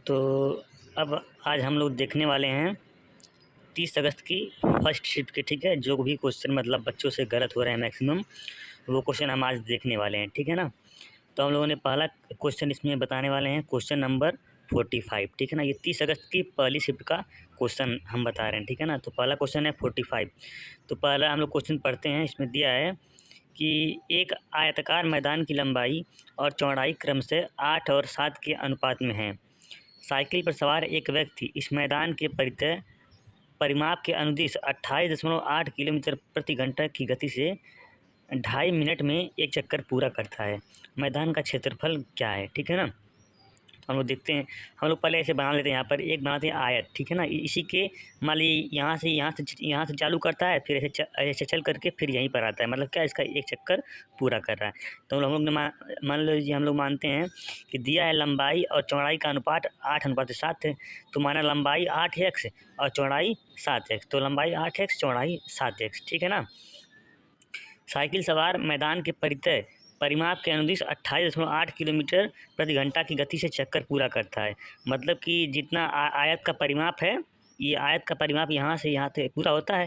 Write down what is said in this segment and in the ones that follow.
तो अब आज हम लोग देखने वाले हैं 30 अगस्त की फर्स्ट शिफ्ट के, ठीक है। जो भी क्वेश्चन मतलब बच्चों से गलत हो रहे हैं मैक्सिमम, वो क्वेश्चन हम आज देखने वाले हैं, ठीक है ना। तो हम लोगों ने पहला क्वेश्चन इसमें बताने वाले हैं, क्वेश्चन नंबर 45, ठीक है ना। ये 30 अगस्त की पहली शिफ्ट का क्वेश्चन हम बता रहे हैं, ठीक है ना। तो पहला क्वेश्चन है 45। तो पहला हम लोग क्वेश्चन पढ़ते हैं। इसमें दिया है कि एक आयताकार मैदान की लंबाई और चौड़ाई क्रमशः 8 और 7 के अनुपात में है। साइकिल पर सवार एक व्यक्ति इस मैदान के परिमाप के अनुदिश 28.8 किलोमीटर प्रति घंटा की गति से 2.5 मिनट में एक चक्कर पूरा करता है। मैदान का क्षेत्रफल क्या है, ठीक है ना। हम लोग देखते हैं, हम लोग पहले ऐसे बना लेते हैं। यहाँ पर एक बनाते हैं आयत, ठीक है ना। इसी के मान लीजिए यहाँ से चालू करता है, फिर ऐसे चल करके फिर यहीं पर आता है। मतलब क्या, इसका एक चक्कर पूरा कर रहा है। तो हम लोग ने मान लीजिए हम लोग मानते हैं कि दिया है लंबाई और चौड़ाई का अनुपात 8:7 है। तो माना लंबाई 8x और चौड़ाई 7x। तो लंबाई 8x, चौड़ाई 7x, ठीक है ना। साइकिल सवार मैदान के परिमाप के अनुदिश 28.8 किलोमीटर प्रति घंटा की गति से चक्कर पूरा करता है। मतलब कि जितना आयत का परिमाप है, ये आयत का परिमाप यहाँ से यहाँ तक पूरा होता है।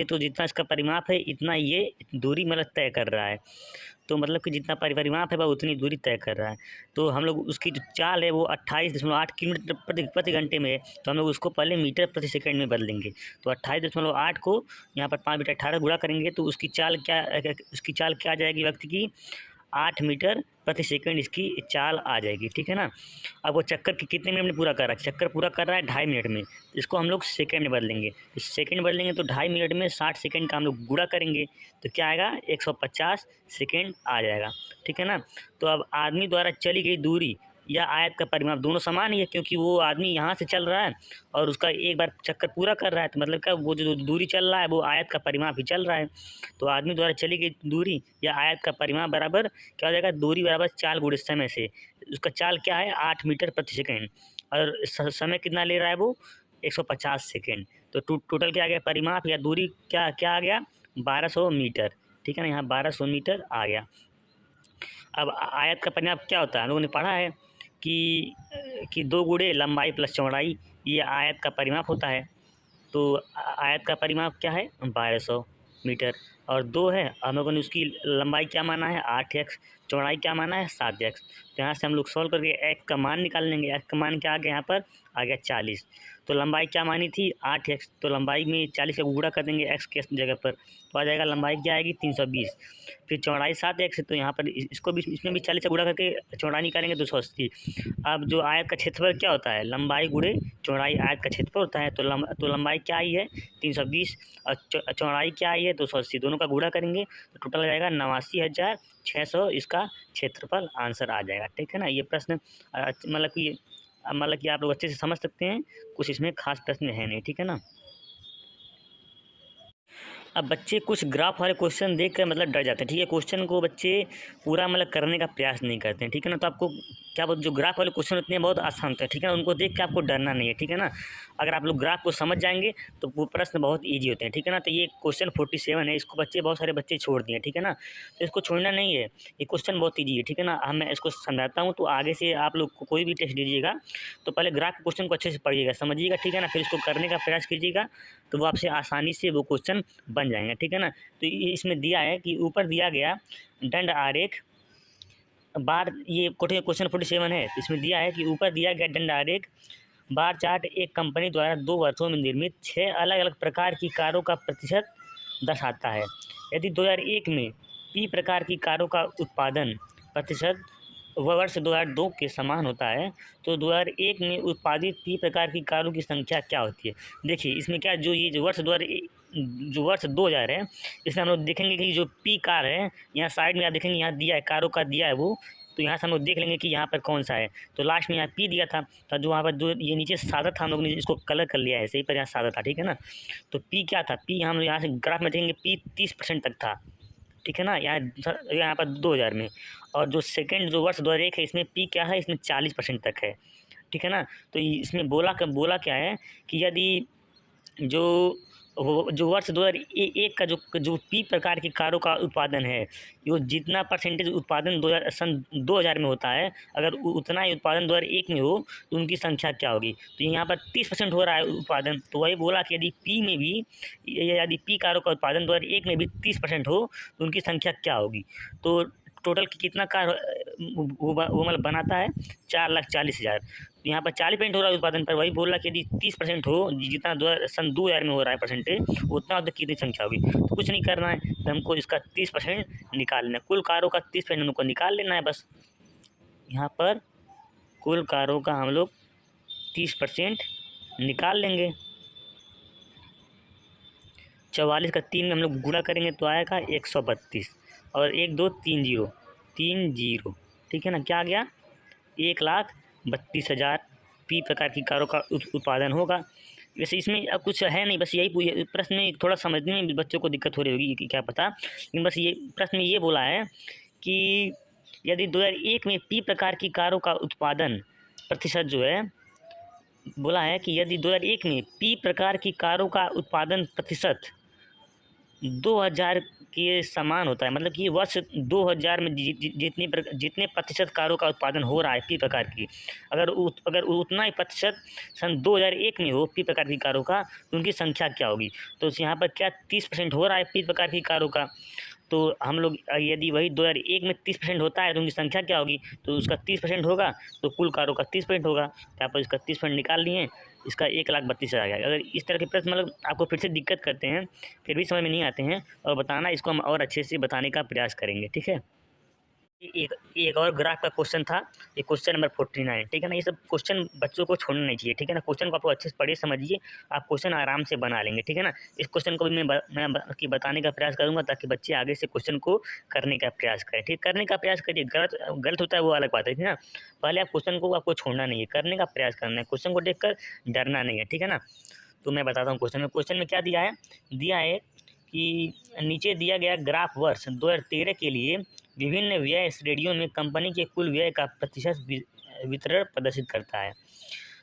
तो जितना इसका परिमाप है, इतना ये दूरी मतलब तय कर रहा है। तो मतलब कि जितना परिमाप है वह उतनी दूरी तय कर रहा है। तो हम लोग उसकी जो चाल है वो 28.8 किलोमीटर प्रति घंटे में है। तो हम लोग उसको पहले मीटर प्रति सेकंड में बदलेंगे। तो 28.8 को यहाँ पर 5 मीटर 18 गुणा करेंगे तो उसकी चाल क्या आ जाएगी व्यक्ति की, 8 मीटर प्रति सेकंड इसकी चाल आ जाएगी, ठीक है ना। अब वो चक्कर कितने मिनट में पूरा कर रहा है, चक्कर पूरा कर रहा है 2.5 मिनट में। इसको हम लोग सेकंड में बदलेंगे। तो सेकंड बदलेंगे तो 2.5 मिनट में 60 सेकंड का हम लोग गुणा करेंगे तो क्या आएगा, 150 सेकंड आ जाएगा, ठीक है ना। तो अब आदमी द्वारा चली गई दूरी या आयत का परिमाप दोनों समान ही है, क्योंकि वो आदमी यहाँ से चल रहा है और उसका एक बार चक्कर पूरा कर रहा है। तो मतलब क्या, वो जो दूरी चल रहा है वो आयत का परिमाप ही चल रहा है। तो आदमी द्वारा चली गई दूरी या आयत का परिमाप बराबर क्या हो जाएगा, दूरी बराबर चाल गुणे समय से। उसका चाल क्या है, 8 मीटर प्रति सेकेंड, और समय कितना ले रहा है वो, 150 सेकेंड। तो टोटल क्या आ गया, परिमाप या दूरी क्या आ गया, 1200 मीटर, ठीक है ना। यहाँ 1200 मीटर आ गया। अब आयत का परिमाप क्या होता है, हम लोगों ने पढ़ा है कि 2 गुणे लंबाई प्लस चौड़ाई, ये आयत का परिमाप होता है। तो आयत का परिमाप क्या है, 1200 मीटर, और 2 है। हम लोगों ने उसकी लंबाई क्या माना है, 8x, चौड़ाई क्या माना है, 7x। तो यहाँ से हम लोग सॉल्व करके x का मान निकाल लेंगे। x का मान क्या आ गया, यहाँ पर आ गया 40। तो लंबाई क्या मानी थी, 8x, तो लंबाई में 40 का गुणा कर देंगे x के जगह पर, तो आ जाएगा लंबाई क्या आएगी, 320। फिर चौड़ाई 7x है, तो यहाँ पर इसमें भी 40 का गुणा करके चौड़ाई निकालेंगे 280। अब जो आयत का क्षेत्रफल क्या होता है, लंबाई गुणे चौड़ाई आयत का क्षेत्रफल होता है। तो लंबाई क्या आई है, 320, और चौड़ाई क्या आई है, 280। दोनों का गुणा करेंगे तो टोटल आ जाएगा 89,600, इसका क्षेत्रफल आंसर आ जाएगा, ठीक है ना। ये प्रश्न मतलब कि आप लोग अच्छे से समझ सकते हैं, कुछ इसमें खास प्रश्न है नहीं, ठीक है ना। अब बच्चे कुछ ग्राफ वाले क्वेश्चन देख कर मतलब डर जाते हैं, ठीक है। क्वेश्चन को बच्चे पूरा मतलब करने का प्रयास नहीं करते हैं, ठीक है ना। तो आपको क्या बोलते, जो ग्राफ वाले क्वेश्चन होते हैं बहुत आसान होते हैं, ठीक है ना। उनको देख के आपको डरना नहीं है, ठीक है ना। अगर आप लोग ग्राफ को समझ जाएंगे तो वो प्रश्न बहुत ईजी होते हैं, ठीक है ना। तो ये क्वेश्चन 47 है, इसको बहुत सारे बच्चे छोड़ दिए, ठीक है ना। तो इसको छोड़ना नहीं है, ये क्वेश्चन बहुत ईजी है, ठीक है ना। मैं इसको समझाता हूँ, तो आगे से आप लोग को कोई भी टेस्ट दीजिएगा तो पहले ग्राफ के क्वेश्चन को अच्छे से पढ़िएगा, समझिएगा, ठीक है ना। फिर इसको करने का प्रयास कीजिएगा तो वो आपसे आसानी से वो क्वेश्चन बन जाएंगे, ठीक है ना। तो इसमें दिया है कि ऊपर दिया गया दंड आरेख बार, ये क्वेश्चन 47 है। तो इसमें दिया है कि ऊपर दिया गया दंड आरेख बार चार्ट एक कंपनी द्वारा 2 वर्षों में निर्मित 6 अलग अलग प्रकार की कारों का प्रतिशत दर्शाता है। यदि 2001 में पी प्रकार की कारों का उत्पादन प्रतिशत वर्ष 2002 के समान होता है, तो 2001 में उत्पादित पी प्रकार की कारों की संख्या क्या होती है। देखिए इसमें क्या, जो वर्ष 2000 है, इसमें हम लोग देखेंगे कि जो पी कार है, यहाँ साइड में आप देखेंगे, यहाँ दिया है कारों का दिया है वो, तो यहाँ से हम लोग देख लेंगे कि यहाँ पर कौन सा है। तो लास्ट में यहाँ पी दिया था, तो जो वहाँ पर जो ये नीचे सादा था, हम लोग ने इसको कलर कर लिया है, सही पर यहाँ सादा था, ठीक है ना। तो पी क्या था, पी हम यहाँ से ग्राफ में देखेंगे पी 30% तक था, ठीक है ना। यहाँ पर 2000 में, और जो सेकंड जो वर्ष 2001 है, इसमें पी क्या है, इसमें 40% तक है, ठीक है ना। तो इसमें बोला क्या है कि यदि जो वो जो वर्ष 2001 का जो पी प्रकार की कारों का उत्पादन है, वो जितना परसेंटेज उत्पादन 2000 में होता है, अगर उतना ही उत्पादन 2001 में हो तो उनकी संख्या क्या होगी। तो यहाँ पर 30% हो रहा है उत्पादन, तो वही बोला कि यदि पी कारों का उत्पादन 2001 में भी 30% हो तो उनकी संख्या क्या होगी। तो टोटल कितना कार वो मतलब बनाता है 4,40,000। तो यहाँ पर 40% हो रहा है उत्पादन पर, वही बोल रहा कि यदि 30% हो, जितना सन 2000 में हो रहा है परसेंटेज, उतना तो कितनी संख्या होगी। तो कुछ नहीं करना है, तो हमको इसका 30% निकाल लेना है, कुल कारों का 30% हमको निकाल लेना है बस। यहाँ पर कुल कारों का हम लोग 30% निकाल लेंगे। 44 का 3 में हम लोग गुणा करेंगे तो आएगा 132 और 1 2 3 0 3 0, ठीक है ना। क्या आ गया 1,32,000 पी प्रकार की कारों का उत्पादन होगा। वैसे इसमें अब कुछ है नहीं, बस यही प्रश्न में थोड़ा समझने में बच्चों को दिक्कत हो रही होगी कि क्या पता, लेकिन बस ये प्रश्न में ये बोला है कि यदि 2001 में पी प्रकार की कारों का उत्पादन प्रतिशत जो है, बोला है कि यदि 2001 में पी प्रकार की कारों का उत्पादन प्रतिशत 2000 के समान होता है, मतलब कि वर्ष 2000 में जितने प्रतिशत कारों का उत्पादन हो रहा है पी प्रकार की, अगर उतना ही प्रतिशत सन 2001 में हो पी प्रकार की कारों का, तो उनकी संख्या क्या होगी। तो यहाँ पर क्या 30% हो रहा है पी प्रकार की कारों का, तो हम लोग यदि वही 2001 में 30% होता है तो उनकी संख्या क्या होगी, तो उसका 30% होगा तो कुल कारों का 30% होगा। तो यहाँ पर इसका 30% निकाल लिए, इसका 1,32,000 आ गया। अगर इस तरह के प्रश्न मतलब आपको फिर से दिक्कत करते हैं, फिर भी समझ में नहीं आते हैं और बताना, इसको हम और अच्छे से बताने का प्रयास करेंगे, ठीक है। एक और ग्राफ का क्वेश्चन था, ये क्वेश्चन नंबर 49, ठीक है ना। ये सब क्वेश्चन बच्चों को छोड़ना नहीं चाहिए, ठीक है ना। क्वेश्चन को आप अच्छे से पढ़िए समझिए, आप क्वेश्चन आराम से बना लेंगे, ठीक है ना। इस क्वेश्चन को भी मैं बताने का प्रयास करूंगा ताकि बच्चे आगे से क्वेश्चन को करने का प्रयास करें, ठीक, करने का प्रयास करिए। गलत होता है वो अलग बात है, ठीक है ना। पहले आप क्वेश्चन को आपको छोड़ना नहीं है, करने का प्रयास करना है, क्वेश्चन को देख डरना नहीं है, ठीक है ना। तो मैं बताता हूँ क्वेश्चन में क्या दिया है कि नीचे दिया गया ग्राफ वर्ष 2013 के लिए विभिन्न व्यय श्रेणियों में कंपनी के कुल व्यय का प्रतिशत वितरण प्रदर्शित करता है।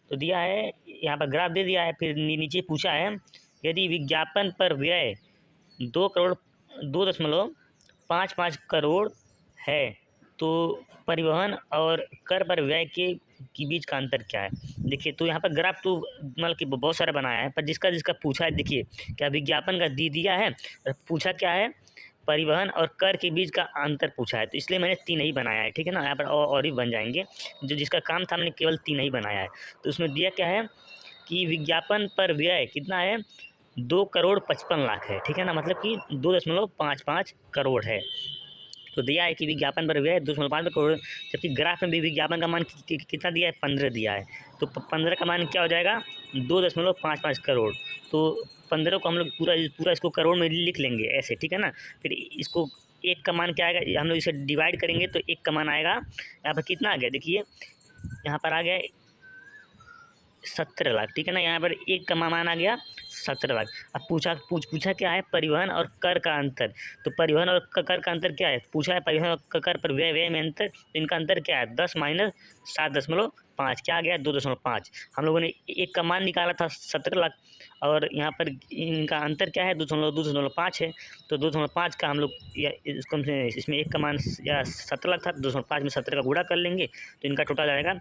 तो दिया है, यहाँ पर ग्राफ दे दिया है, फिर नीचे पूछा है यदि विज्ञापन पर व्यय 2,55 करोड़ है तो परिवहन और कर पर व्यय की बीच का अंतर क्या है। देखिए, तो यहाँ पर ग्राफ तो मतलब कि बहुत सारा बनाया है, पर जिसका पूछा है, देखिए क्या विज्ञापन का दिया है और पूछा क्या है परिवहन और कर के बीच का अंतर पूछा है, तो इसलिए मैंने 3 ही बनाया है, ठीक है ना। यहाँ पर और भी बन जाएंगे, जिसका काम था मैंने केवल 3 ही बनाया है। तो उसमें दिया क्या है कि विज्ञापन पर व्यय कितना है 2,55,00,000 है, ठीक है ना, मतलब कि 2.55 करोड़ है। तो दिया है कि विज्ञापन पर व्यय 2.5 करोड़, जबकि ग्राफ में भी विज्ञापन का मान कितना दिया है 15 दिया है, तो 15 का मान क्या हो जाएगा 2.55 करोड़। तो 15 को हम लोग पूरा इसको करोड़ में लिख लेंगे ऐसे, ठीक है ना। फिर इसको एक का मान क्या आएगा, हम लोग इसे डिवाइड करेंगे तो एक का मान आएगा, यहाँ पर कितना आ गया देखिए, यहाँ पर आ गया 17 लाख, ठीक है ना। यहाँ पर एक का मान आ गया 17 लाख। अब पूछा क्या है परिवहन और कर का अंतर, तो परिवहन और कर का अंतर क्या है, पूछा है परिवहन और कर पर व्यय में अंतर, तो इनका अंतर क्या है 10 माइनस 7.5, क्या आ गया 2.5। हम लोगों ने एक का मान निकाला था 17 लाख और यहाँ पर इनका अंतर क्या है 2.5 है, तो 2.5 का हम लोग इसको इसमें एक का मान या 17 लाख था, 2.5 में 17 का गुणा कर लेंगे तो इनका टोटल जाएगा,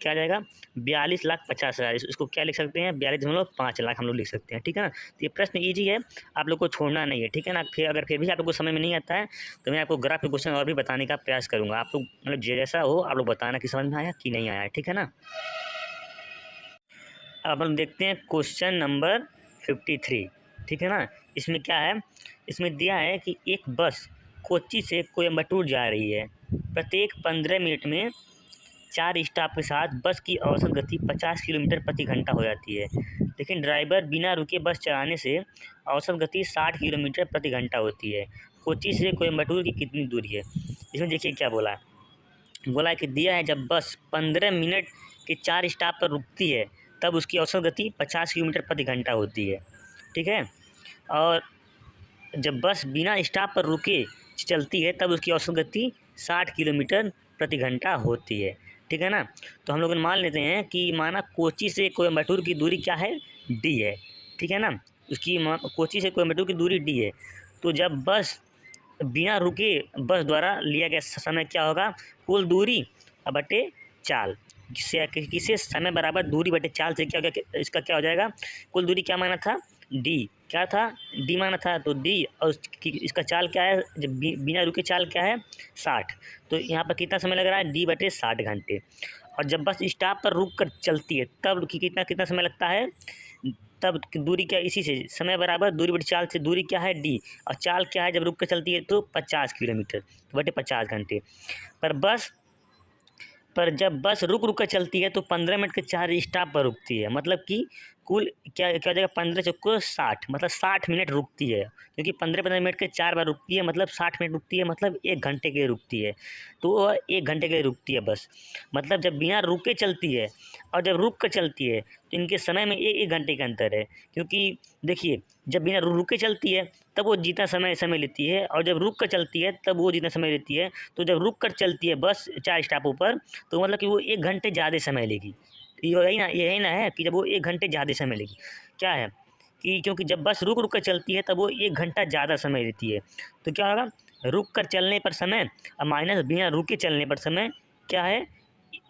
क्या आ जाएगा 42,50,000। इसको क्या लिख सकते हैं 42.5 लाख हम लोग लिख सकते हैं, ठीक है ना। तो ये प्रश्न ईजी है, आप लोग को छोड़ना नहीं है, ठीक है ना। फिर भी आप लोग को समझ में नहीं आता है तो मैं आपको ग्राफ के क्वेश्चन और भी बताने का प्रयास करूँगा। आप लोग मतलब जैसा हो आप लोग बताना कि समझ में आया कि नहीं आया, ठीक है ना। अब हम देखते हैं क्वेश्चन नंबर 53, ठीक है ना। इसमें क्या है, इसमें दिया है कि एक बस कोच्चि से कोयम्बटूर जा रही है, प्रत्येक 15 मिनट में 4 स्टॉप के साथ बस की औसत गति 50 किलोमीटर प्रति घंटा हो जाती है, लेकिन ड्राइवर बिना रुके बस चलाने से औसत गति 60 किलोमीटर प्रति घंटा होती है। कोच्चि से कोयम्बटूर की कितनी दूरी है। इसमें देखिए क्या बोला है कि दिया है जब बस 15 मिनट के 4 स्टॉप पर रुकती है तब उसकी औसत गति 50 किलोमीटर प्रति घंटा होती है, ठीक है। और जब बस बिना स्टॉप पर रुके चलती है तब उसकी औसत गति 60 किलोमीटर प्रति घंटा होती है, ठीक है ना। तो हम लोग मान लेते हैं कि माना कोच्चि से कोयम्बटूर की दूरी क्या है d है, ठीक है ना। उसकी कोची से कोयम्बटूर की दूरी डी है। तो जब बस बिना रुके बस द्वारा लिया गया समय क्या होगा, कुल दूरी बटे चाल, किसे समय बराबर दूरी बटे चाल से क्या हो गया, इसका क्या हो जाएगा, कुल दूरी क्या माना था, डी, क्या था, डी माना था, तो डी और इसका चाल क्या है, जब बिना रुके चाल क्या है 60। तो यहाँ पर कितना समय लग रहा है, डी बटे 60 घंटे। और जब बस स्टॉप पर रुक कर चलती है तब कितना कितना समय लगता है, तब दूरी क्या, इसी से समय बराबर दूरी बटे चाल से दूरी क्या है डी, और चाल क्या है जब रुक कर चलती है तो 50 किलोमीटर बटे 50 घंटे। पर जब बस रुक रुक कर चलती है तो 15 मिनट के 4 स्टॉप पर रुकती है, मतलब कि कुल क्या क्या हो जाएगा, 15 चौको 60, मतलब 60 मिनट रुकती है, क्योंकि 15 मिनट के 4 बार रुकती है, मतलब 60 मिनट रुकती है, मतलब 1 घंटे के लिए रुकती है। तो वह 1 घंटे के लिए रुकती है बस, मतलब जब बिना रुके चलती है और जब रुक कर चलती है तो इनके समय में 1 घंटे का अंतर है। क्योंकि देखिए, जब बिना रुके चलती है तब वो जितना समय लेती है, और जब रुक कर चलती है तब वो जितना समय लेती है। तो जब रुक कर चलती है बस 4 स्टॉपों पर, तो मतलब कि वो 1 घंटे ज़्यादा समय लेगी। यही ना है कि जब वो 1 घंटे ज़्यादा समय लेगी, क्या है कि क्योंकि जब बस रुक रुक कर चलती है तब वो 1 घंटा ज़्यादा समय लेती है। तो क्या होगा, रुक कर चलने पर समय और माइनस बिना रुके चलने पर समय क्या है,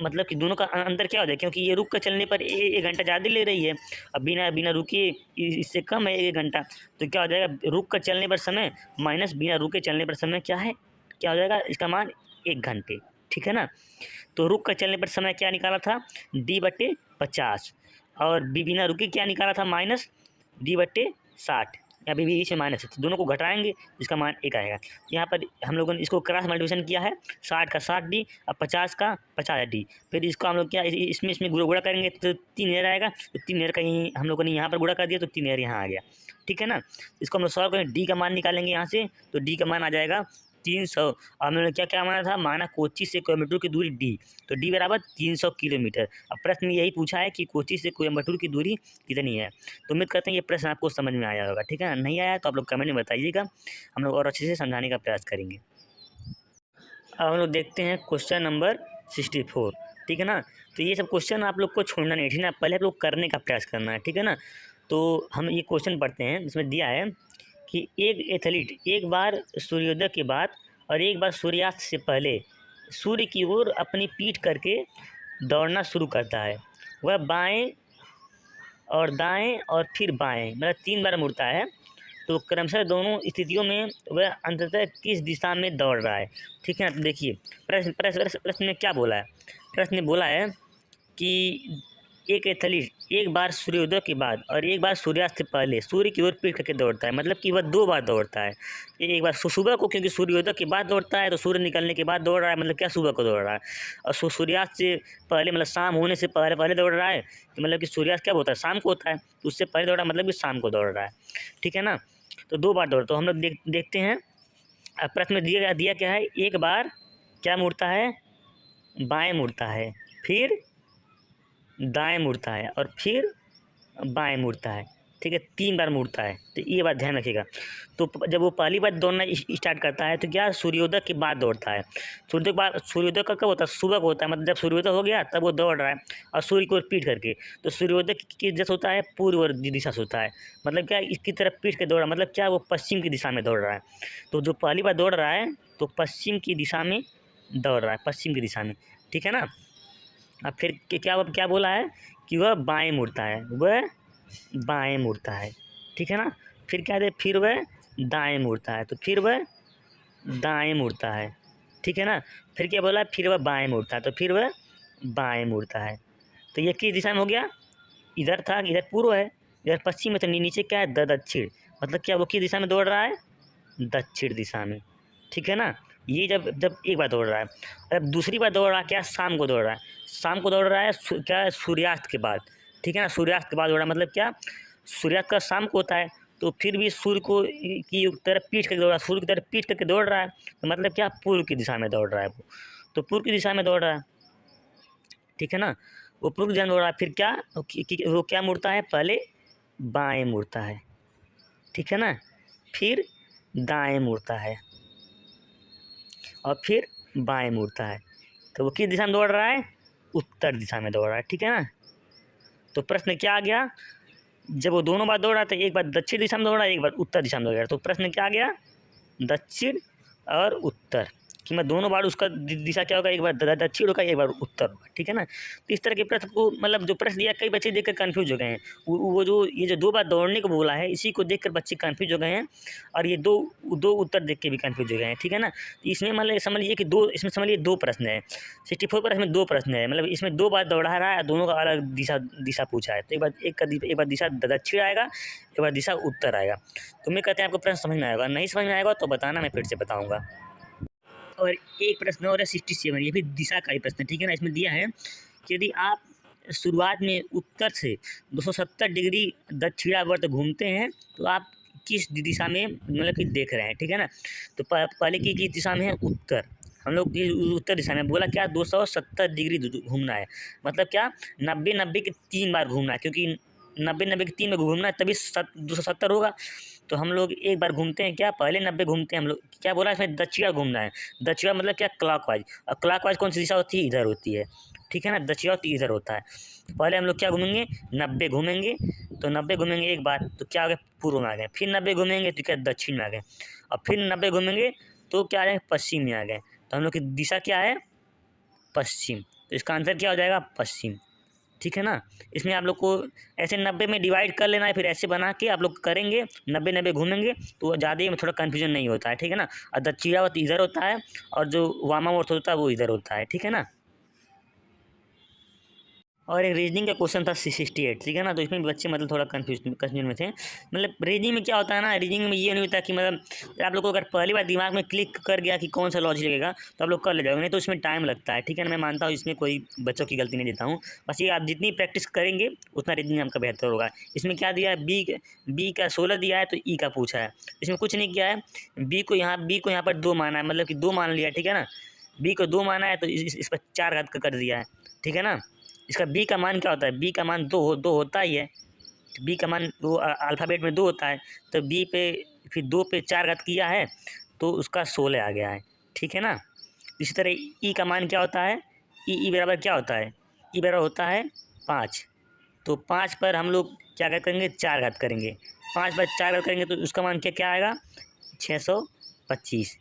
मतलब कि दोनों का अंतर क्या हो जाए, क्योंकि ये रुक कर चलने पर 1 घंटा ज़्यादा ले रही है, अब बिना बिना रुके इससे कम है 1 घंटा। तो क्या हो जाएगा, रुक कर चलने पर समय माइनस बिना रुके चलने पर समय क्या है, क्या हो जाएगा, इसका मान 1 घंटे, ठीक है ना। तो रुक कर चलने पर समय क्या निकाला था, डी बटे 50, और बिना रुके क्या निकाला था, माइनस डी बटे 60। अभी भी इसे माइनस है तो दोनों को घटाएंगे, इसका मान 1 आएगा। यहाँ पर हम लोगों ने इसको क्रॉस मल्टीप्लिकेशन किया है, 60 का 60 डी और 50 का 50 डी। फिर इसको हम लोग क्या इसमें गुणा करेंगे तो 3 एर आएगा, तो 3 एर का ही हम लोगों ने यहाँ पर गुणा कर दिया, तो 3 एर यहाँ आ गया, ठीक है ना। इसको हम लोग सॉल्व करेंगे, डी का मान निकालेंगे यहाँ से, तो डी का मान आ जाएगा 300। और हमने क्या क्या माना था, माना कोची से कोयम्बटूर की दूरी डी, तो डी बराबर 300 किलोमीटर। अब प्रश्न में यही पूछा है कि कोची से कोयम्बटूर की दूरी कितनी है। तो उम्मीद करते हैं ये प्रश्न आपको समझ में आया होगा, ठीक है। नहीं आया तो आप लोग कमेंट में बताइएगा, हम लोग और अच्छे से समझाने का प्रयास करेंगे। अब हम लोग देखते हैं क्वेश्चन नंबर 64, ठीक है ना। तो ये सब क्वेश्चन आप लोग को छोड़ना नहीं, ठीक है ना, पहले आप लोग करने का प्रयास करना है, ठीक है ना। तो हम ये क्वेश्चन पढ़ते हैं, इसमें दिया है कि एक एथलीट एक बार सूर्योदय के बाद और एक बार सूर्यास्त से पहले सूर्य की ओर अपनी पीठ करके दौड़ना शुरू करता है। वह बाएं और दाएं और फिर बाएं मतलब 3 बार मुड़ता है। तो क्रमशः दोनों स्थितियों में वह अंततः किस दिशा में दौड़ रहा है, ठीक है ना। तो देखिए प्रश्न में क्या बोला है, प्रश्न ने बोला है कि एक एथलीट एक बार सूर्योदय के बाद और एक बार सूर्यास्त से पहले सूर्य की ओर पीठ करके दौड़ता है, मतलब कि वह 2 बार दौड़ता है। एक बार सुबह को, क्योंकि सूर्योदय के बाद दौड़ता है तो सूर्य निकलने के बाद दौड़ रहा है, मतलब क्या सुबह को दौड़ रहा है। और सूर्यास्त से पहले मतलब शाम होने से पहले पहले दौड़ रहा है, तो मतलब कि सूर्यास्त क्या होता है, शाम को होता है, तो उससे पहले दौड़ रहा है, मतलब कि शाम को दौड़ रहा है, ठीक है ना। तो 2 बार दौड़, तो हम लोग देखते हैं। अब प्रश्न में दिया क्या है, एक बार क्या मुड़ता है, बाएँ मुड़ता है, फिर दाएं मुड़ता है और फिर बाएं मुड़ता है, ठीक है, 3 बार मुड़ता है। तो ये बात ध्यान रखिएगा। तो जब वो पहली बार दौड़ना स्टार्ट करता है तो क्या सूर्योदय के बाद दौड़ता है। सूर्योदय का कब होता है, सुबह को होता है, मतलब जब सूर्योदय हो गया तब वो दौड़ रहा है और सूर्य को पीठ करके। तो सूर्योदय की जैसे होता है पूर्व दिशा से होता है, मतलब क्या इसकी तरफ पीठ के दौड़ रहा है, मतलब क्या वो पश्चिम की दिशा में दौड़ रहा है। तो जो पहली बार दौड़ रहा है तो पश्चिम की दिशा में दौड़ रहा है, पश्चिम की दिशा में, ठीक है ना। अब फिर क्या बोला है कि वह बाएं मुड़ता है, वह बाएं मुड़ता है, ठीक है ना। फिर क्या है, फिर वह दाएं मुड़ता है, तो फिर वह दाएं मुड़ता है, ठीक है ना। फिर क्या बोला, फिर वह बाएं मुड़ता है, तो फिर वह बाएं मुड़ता है। तो ये किस दिशा में हो गया, इधर था, इधर पूर्व है, इधर पश्चिम में, तो नीचे क्या है दक्षिण, मतलब क्या वो किस दिशा में दौड़ रहा है, दक्षिण दिशा में, ठीक है ना। ये जब एक बार दौड़ रहा है, अब दूसरी बार दौड़ रहा है क्या, शाम को दौड़ रहा है, शाम को दौड़ रहा है क्या, सूर्यास्त के बाद, ठीक है ना, सूर्यास्त के बाद दौड़ रहा है, मतलब क्या सूर्यास्त का शाम को होता है, तो फिर भी सूर्य को की तरफ पीठ करके दौड़ रहा है, सूर्य की तरफ पीठ करके दौड़ रहा है, तो मतलब क्या पूर्व की दिशा में दौड़ रहा है वो, तो पूर्व की दिशा में दौड़ रहा है, ठीक है ना। वो पूर्व की दिशा में दौड़ रहा है, फिर क्या वो क्या मुड़ता है, पहले बाएं मुड़ता है, ठीक है ना, फिर दाएं मुड़ता है और फिर बाएं मुड़ता है। तो वो किस दिशा में दौड़ रहा है, उत्तर दिशा में दौड़ रहा है, ठीक है ना। तो प्रश्न क्या आ गया, जब वो दोनों बार दौड़ा तो एक बार दक्षिण दिशा में दौड़ा, एक बार उत्तर दिशा में दौड़ा। तो प्रश्न क्या आ गया, दक्षिण और उत्तर, कि मैं दोनों बार उसका दिशा क्या होगा, एक बार दक्षिण होगा, एक बार उत्तर होगा, ठीक है ना। तो इस तरह के प्रश्न को मतलब जो प्रश्न दिया, कई बच्चे देखकर कंफ्यूज हो गए हैं। वो जो ये जो 2 बार दौड़ने को बोला है, इसी को देखकर बच्चे कंफ्यूज हो गए हैं, और ये दो दो उत्तर देख के भी कंफ्यूज हो गए हैं, ठीक है ना। तो इसमें मतलब समझ लीजिए कि इसमें समझ लीजिए 2 प्रश्न है, 64 पर इसमें 2 प्रश्न है, मतलब इसमें 2 बार दौड़ा रहा है, दोनों का अलग दिशा पूछा है। तो एक बार दिशा दक्षिण आएगा, एक बार दिशा उत्तर आएगा। तो उम्मीद करते हैं आपको प्रश्न समझ में आएगा, नहीं समझ में आएगा तो बताना, मैं फिर से बताऊँगा। और एक प्रश्न और है 67, ये भी दिशा का ही प्रश्न है, ठीक है ना। इसमें दिया है कि यदि आप शुरुआत में उत्तर से 270 डिग्री दक्षिणावर्त घूमते हैं तो आप किस दिशा में मतलब कि देख रहे हैं, ठीक है ना। तो पहले की किस दिशा में है, उत्तर। हम लोग उत्तर दिशा में बोला क्या, 270 डिग्री घूमना है, मतलब क्या 90 के 3 बार घूमना है, क्योंकि 90 के 3 में घूमना है तभी 270 होगा। तो हम लोग एक बार घूमते हैं क्या, पहले 90 घूमते हैं हम लोग, क्या बोला इसमें, दक्षिणा घूमना है। दक्षिणा मतलब क्या, क्लॉकवाइज। और क्लॉकवाइज कौन सी दिशा होती है, इधर होती है, ठीक है ना। दक्षिणा तो इधर होता है। पहले हम लोग क्या घूमेंगे, 90 घूमेंगे। तो 90 घूमेंगे एक बार तो क्या आ गए, पूर्व में आ गए। फिर 90 घूमेंगे तो क्या, दक्षिण में आ गए। और फिर 90 घूमेंगे तो क्या आ गए, पश्चिम में आ गए। तो हम लोग की दिशा क्या है, पश्चिम। तो इसका आंसर क्या हो जाएगा, पश्चिम, ठीक है ना। इसमें आप लोग को ऐसे 90 में डिवाइड कर लेना है, फिर ऐसे बना के आप लोग करेंगे, 90 घूमेंगे तो ज़्यादा में थोड़ा कन्फ्यूजन नहीं होता है, ठीक है ना। और दक्षिणावर्त इधर होता है और जो वामावर्त होता है वो इधर होता है, ठीक है ना। और एक रीजनिंग का क्वेश्चन था 68, ठीक है ना। तो इसमें बच्चे मतलब थोड़ा कन्फ्यूजन में थे। मतलब रीजनिंग में क्या होता है ना, रीजनिंग में ये नहीं होता कि मतलब आप लोग को अगर पहली बार दिमाग में क्लिक कर गया कि कौन सा लॉजिक लगेगा तो आप लोग कर ले जाओगे, नहीं तो इसमें टाइम लगता है, ठीक है ना। मैं मानता हूँ इसमें कोई बच्चों की गलती नहीं देता हूँ, बस ये आप जितनी प्रैक्टिस करेंगे उतना रीजनिंग आपका बेहतर होगा। इसमें क्या दिया है, बी का 16 दिया है तो ई का पूछा है। इसमें कुछ नहीं किया है, बी को यहाँ पर 2 माना है, मतलब कि 2 मान लिया, ठीक है ना। बी को 2 माना है तो इस पर 4 घात कर दिया है, ठीक है ना। इसका बी का मान क्या होता है, बी का मान 2 होता ही है। बी का मान वो अल्फ़ाबेट में 2 होता है, तो बी पे फिर 2 पे 4 घात किया है तो उसका 16 आ गया है, ठीक है ना। इसी तरह ई का मान क्या होता है, ई बराबर क्या होता है, ई बराबर होता है 5। तो 5 पर हम लोग क्या करेंगे, 4 घात करेंगे। 5 पर 4 घात करेंगे तो उसका मान क्या आएगा, 625।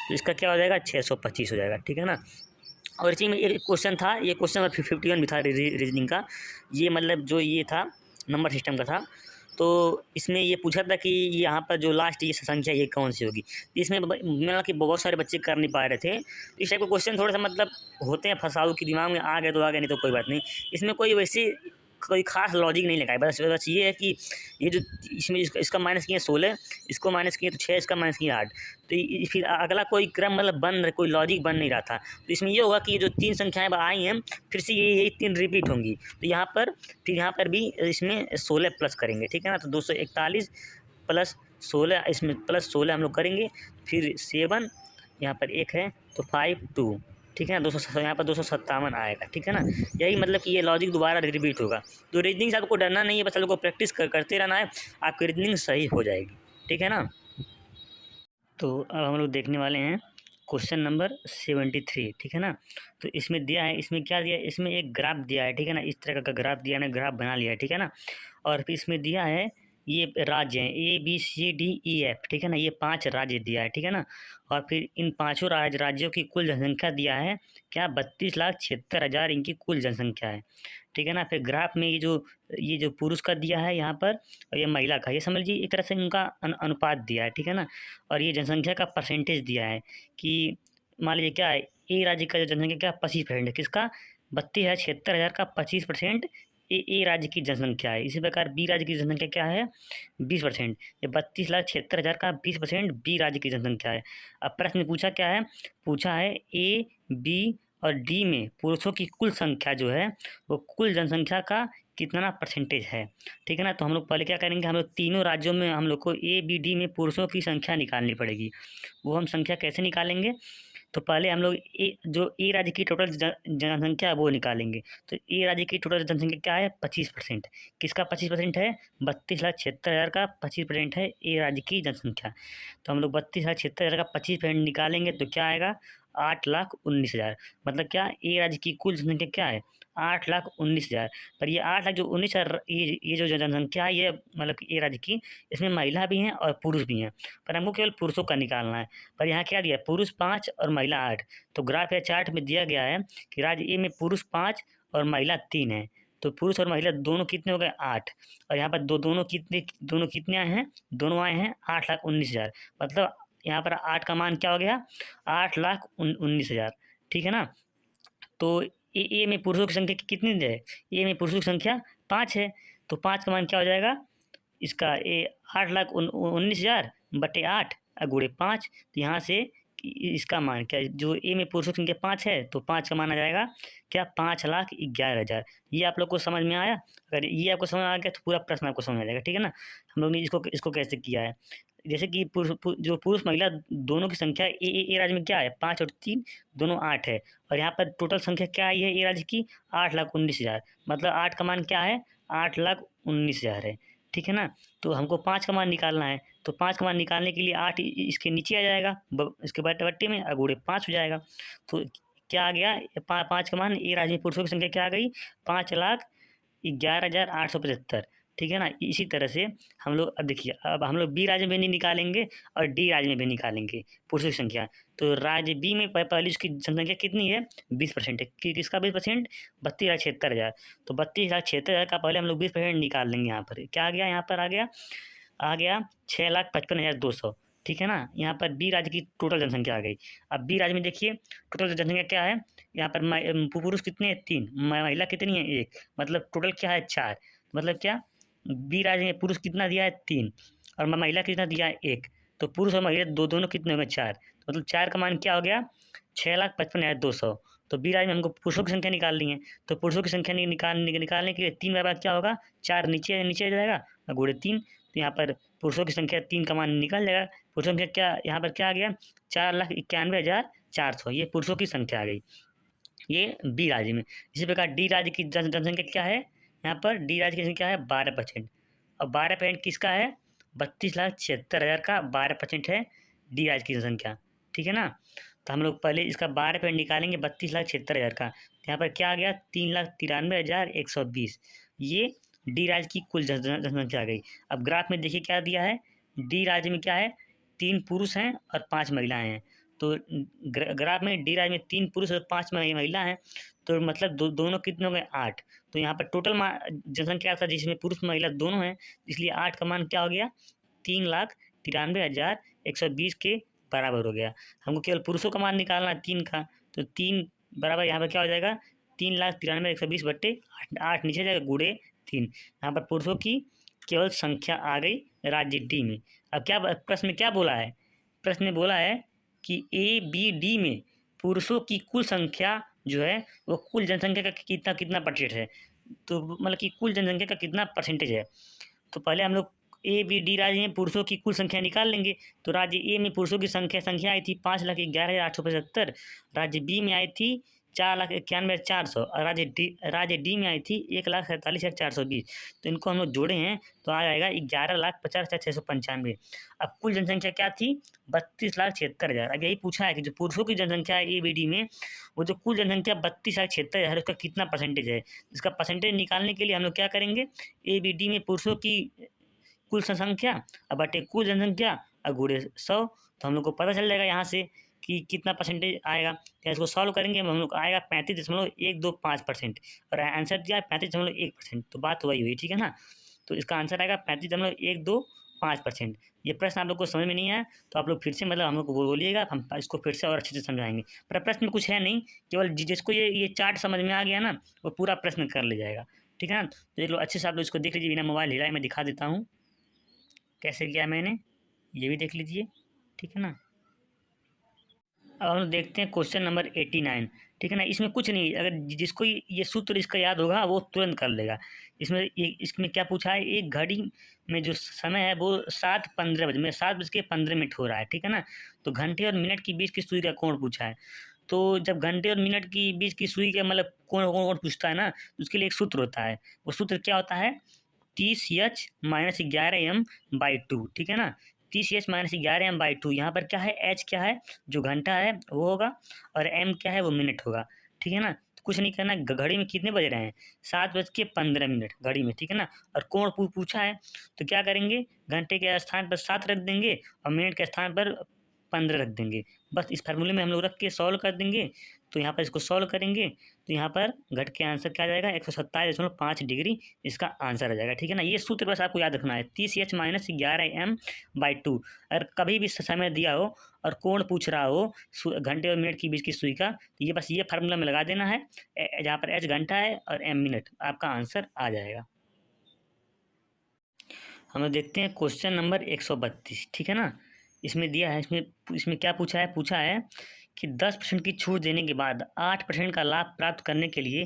तो इसका क्या हो जाएगा, 625 हो जाएगा, ठीक है ना। और इसी में एक क्वेश्चन था, ये क्वेश्चन नंबर 51 भी था रीजनिंग का। ये मतलब जो ये था नंबर सिस्टम का था। तो इसमें ये पूछा था कि यहाँ पर जो लास्ट ये संख्या ये कौन सी होगी। तो इसमें मतलब कि बहुत सारे बच्चे कर नहीं पा रहे थे। तो इस टाइप के क्वेश्चन थोड़ा सा मतलब होते हैं फंसाऊ, की दिमाग में आ गए तो आ गए, नहीं तो कोई बात नहीं। इसमें कोई वैसी कोई खास लॉजिक नहीं लगाया, बस ये है कि ये जो इसमें इसका माइनस किए 16, इसको माइनस किए तो 6, इसका माइनस किए 8। तो फिर अगला कोई क्रम मतलब कोई लॉजिक बन नहीं रहा था। तो इसमें ये होगा कि ये जो 3 संख्याएँ आई हैं फिर से यही 3 रिपीट होंगी। तो यहाँ पर फिर यहाँ पर भी इसमें 16 प्लस करेंगे, ठीक है ना। तो 241 प्लस 16, इसमें प्लस 16 हम लोग करेंगे, फिर 7 यहाँ पर 1 है तो 5 2, ठीक है ना। 200 यहाँ पर 257 आएगा, ठीक है ना। यही मतलब कि ये लॉजिक दोबारा रिपीट होगा। तो रीजनिंग से आपको डरना नहीं है, बस आप लोग को प्रैक्टिस करते रहना है, आपकी रीजनिंग सही हो जाएगी, ठीक है ना। तो अब हम लोग देखने वाले हैं क्वेश्चन नंबर 73, ठीक है ना। तो इसमें दिया है, इसमें क्या दिया है, इसमें एक ग्राफ दिया है, ठीक है ना। इस तरह का ग्राफ दिया है, ग्राफ बना लिया है, ठीक है ना। और फिर इसमें दिया है ये राज्य हैं ABCDEF, ठीक है ना। ये 5 राज्य दिया है, ठीक है ना। और फिर इन पाँचों राज्यों की कुल जनसंख्या दिया है क्या, 32,76,000 इनकी कुल जनसंख्या है, ठीक है ना। फिर ग्राफ में ये जो पुरुष का दिया है यहाँ पर और ये महिला का, ये समझ लीजिए एक तरह से इनका अनुपात दिया है, ठीक है ना। और ये जनसंख्या का परसेंटेज दिया है कि मान लीजिए क्या है, ए राज्य का जो जनसंख्या क्या 25% है, किसका, 32,76,000 का 25% ए राज्य की जनसंख्या है। इसी प्रकार बी राज्य की जनसंख्या क्या है, 20%। ये 32,76,000 का 20% बी राज्य की जनसंख्या है। अब प्रश्न में पूछा क्या है, पूछा है ए बी और डी में पुरुषों की कुल संख्या जो है वो कुल जनसंख्या का कितना परसेंटेज है, ठीक है ना। तो हम लोग पहले क्या करेंगे, हम लोग तीनों राज्यों में हम लोग को ABD में पुरुषों की संख्या निकालनी पड़ेगी। वो हम संख्या कैसे निकालेंगे, तो पहले हम लोग ए राज्य की टोटल जनसंख्या है वो निकालेंगे। तो ए राज्य की टोटल जनसंख्या क्या है, 25%। किसका 25% है, 32,76,000 का 25% है ए राज्य की जनसंख्या। तो हम लोग 32,76,000 का 25% निकालेंगे तो क्या आएगा, 8,19,000। मतलब क्या, ए राज्य की कुल जनसंख्या क्या है, 8,19,000। पर ये 8,19,000 ये जो जनसंख्या है, ये मतलब कि ये राज्य की, इसमें महिला भी हैं और पुरुष भी हैं। पर हमको केवल पुरुषों का निकालना है। पर यहाँ क्या दिया है, पुरुष 5 और महिला 8। तो ग्राफ या चार्ट में दिया गया है कि राज्य ए में पुरुष 5 और महिला 3 है। तो पुरुष और महिला दोनों कितने हो गए, 8। और यहाँ पर दोनों कितने आए हैं, दोनों आए हैं 8,19,000। मतलब यहाँ पर 8 का मान क्या हो गया, 8,19,000। ठीक है ना। तो ए में पुरुषों की संख्या कितनी है, ए में पुरुषों की संख्या 5 है। तो 5 का मान क्या हो जाएगा इसका, 8,19,000 बटे 8 गुणे 5। तो यहाँ से इसका मान क्या है, जो ए में पुरुषों की संख्या 5 है, तो 5 का मान आ जाएगा क्या, 5,11,000। ये आप लोग को समझ में आया। अगर ये आपको समझ आ गया तो पूरा प्रश्न आपको समझ आ जाएगा। ठीक है ना। हम लोग ने इसको कैसे किया है, जैसे कि जो पुरुष महिला दोनों की संख्या ए राज्य में क्या है, 5 और 3 दोनों 8 है। और यहाँ पर टोटल संख्या क्या आई है ए राज्य की, 8,19,000। मतलब 8 का मान क्या है, 8,19,000 है। ठीक है ना। तो हमको 5 का मान निकालना है। तो 5 का मान निकालने के लिए 8 इसके नीचे आ जाएगा, इसके बट्टे में गुणे 5 हो जाएगा। तो क्या आ गया, 5 का मान ए राज्य में पुरुषों की संख्या क्या आ गई, 5,11,875। ठीक है ना। इसी तरह से हम लोग, अब देखिए, अब हम लोग बी राज्य में नहीं निकालेंगे और डी राज्य में भी निकालेंगे पुरुषों की संख्या। तो राज्य बी में पहले उसकी जनसंख्या कितनी है, 20% है। किसका 20%, 32,76,000। तो 32,76,000 का पहले हम लोग 20% निकाल लेंगे। यहाँ पर क्या आ गया, यहाँ पर आ गया 6,55,200। ठीक है ना। यहाँ पर बी राज्य की टोटल जनसंख्या आ गई। अब बी राज्य में देखिए टोटल जनसंख्या क्या है, यहाँ पर पुरुष कितने हैं, 3, महिला कितनी है, 1। मतलब टोटल क्या है, 4। मतलब क्या, बी राज्य में पुरुष कितना दिया है, 3, और महिला कितना दिया है, 1। तो पुरुष और महिला दोनों कितने हो गए, 4। तो मतलब 4 का मान क्या हो गया, 6,55,200। तो बी राज्य में हमको पुरुषों की संख्या निकालनी है। तो पुरुषों की संख्या निकालने के लिए 3 बराबर क्या होगा, 4 नीचे नीचे आ जाएगा और गुणे 3। तो यहाँ पर पुरुषों की संख्या 3 का मान निकल जाएगा। पुरुषों की संख्या क्या यहाँ पर क्या आ गया, 4,91,400। ये पुरुषों की संख्या आ गई, ये बी राज्य में। इसी प्रकार डी राज्य की जनसंख्या क्या है, यहाँ पर डी राज्य की संख्या है 12%। और 12% किसका है, 32,76,000 का 12% है डी राज्य की जनसंख्या। ठीक है ना। तो हम लोग पहले इसका 12% निकालेंगे 32,76,000 का। तो यहाँ पर क्या आ गया, 3,93,120। ये डी राज्य की कुल जनसंख्या आ गई। अब ग्राफ में देखिए क्या दिया है, डी राज्य में क्या है, 3 पुरुष हैं और 5 महिलाएं हैं। तो ग्राफ में डी राज्य में 3 पुरुष और 5 महिला हैं। तो मतलब दोनों कितने हो गए, 8। तो यहाँ पर टोटल जनसंख्या था जिसमें पुरुष महिला दोनों हैं, इसलिए 8 का मान क्या हो गया, 3,93,120 के बराबर हो गया। हमको केवल पुरुषों का मान निकालना है 3 का। तो 3 बराबर यहाँ पर क्या हो जाएगा, 3,93,120 बट्टे 8 नीचे जाएगा गुणे 3। यहाँ पर पुरुषों की केवल संख्या आ गई राज्य डी में। अब क्या प्रश्न में क्या बोला है, प्रश्न में बोला है कि ए बी डी में पुरुषों की कुल संख्या जो है वो कुल जनसंख्या का कितना परसेंट है। तो मतलब कि कुल जनसंख्या का कितना परसेंटेज है। तो पहले हम लोग ए बी डी राज्य में पुरुषों की कुल संख्या निकाल लेंगे। तो राज्य ए में पुरुषों की संख्या आई थी 5,11,875। राज्य बी में आई थी 4,91,400 और राज्य डी में आई थी 1,47,420। तो इनको हम लोग जोड़े हैं तो आ जाएगा 11,50,695। अब कुल जनसंख्या क्या थी, 32,76,000। अब यही पूछा है कि जो पुरुषों की जनसंख्या है ए बी डी में, वो जो कुल जनसंख्या 32,76,000 उसका कितना परसेंटेज है। इसका परसेंटेज निकालने के लिए हम लोग क्या करेंगे, ए बी डी में पुरुषों की कुल संख्या अब बटे कुल जनसंख्या और गुणे 100। तो हम लोग को पता चल जाएगा यहाँ से कि कितना परसेंटेज आएगा। तो इसको सॉल्व करेंगे हम लोग आएगा 35.125%। और आंसर दिया है 35.1%। तो बात वही हुई। ठीक है ना। तो इसका आंसर आएगा 35.125%। ये प्रश्न आप लोग को समझ में नहीं आया तो आप लोग फिर से मतलब हम लोग को बोलिएगा, हम इसको फिर से और अच्छे से समझाएंगे। पर प्रश्न में कुछ है नहीं, केवल जिसको ये चार्ट समझ में आ गया ना वो पूरा प्रश्न कर ले जाएगा। ठीक है ना। तो ये लोग अच्छे से आप लोग इसको देख लीजिए, बिना मोबाइल हिलाए मैं दिखा देता हूँ कैसे किया मैंने, ये भी देख लीजिए। ठीक है ना। अब हम लोग देखते हैं क्वेश्चन नंबर 89। ठीक है ना। इसमें कुछ नहीं, अगर जिसको ये सूत्र इसका याद होगा वो तुरंत कर लेगा। इसमें क्या पूछा है, एक घड़ी में जो समय है वो 7:15 बजे में 7:15 हो रहा है। ठीक है ना। तो घंटे और मिनट के बीच की सुई का कोण पूछा है। तो जब घंटे और मिनट की बीच की सुई का मतलब कोण पूछता है ना, तो उसके लिए एक सूत्र होता है। वो सूत्र क्या होता है, 30H - 11M/2। ठीक है ना। 30H - 11M/2। यहाँ पर क्या है, H क्या है, जो घंटा है वो होगा, और M क्या है, वो मिनट होगा। ठीक है ना। तो कुछ नहीं करना, घड़ी में कितने बज रहे हैं, 7:15 घड़ी में, ठीक है ना। और कोण पूछा है तो क्या करेंगे, घंटे के स्थान पर 7 रख देंगे और मिनट के स्थान पर 15 रख देंगे। बस इस फार्मूले में हम लोग रख के सॉल्व कर देंगे। तो यहाँ पर इसको सॉल्व करेंगे तो यहाँ पर घट के आंसर क्या आ जाएगा, 127.5 डिग्री इसका आंसर आ जाएगा, ठीक है ना। ये सूत्र बस आपको याद रखना है, 30h - 11m/2। अगर कभी भी समय दिया हो और कोण पूछ रहा हो घंटे और मिनट के बीच की सुई का, तो ये बस ये फार्मूला में लगा देना है, जहाँ पर h घंटा है और m मिनट, आपका आंसर आ जाएगा। हम लोग देखते हैं क्वेश्चन नंबर 132, ठीक है ना। इसमें दिया है, इसमें क्या पूछा है कि 10% की छूट देने के बाद 8% का लाभ प्राप्त करने के लिए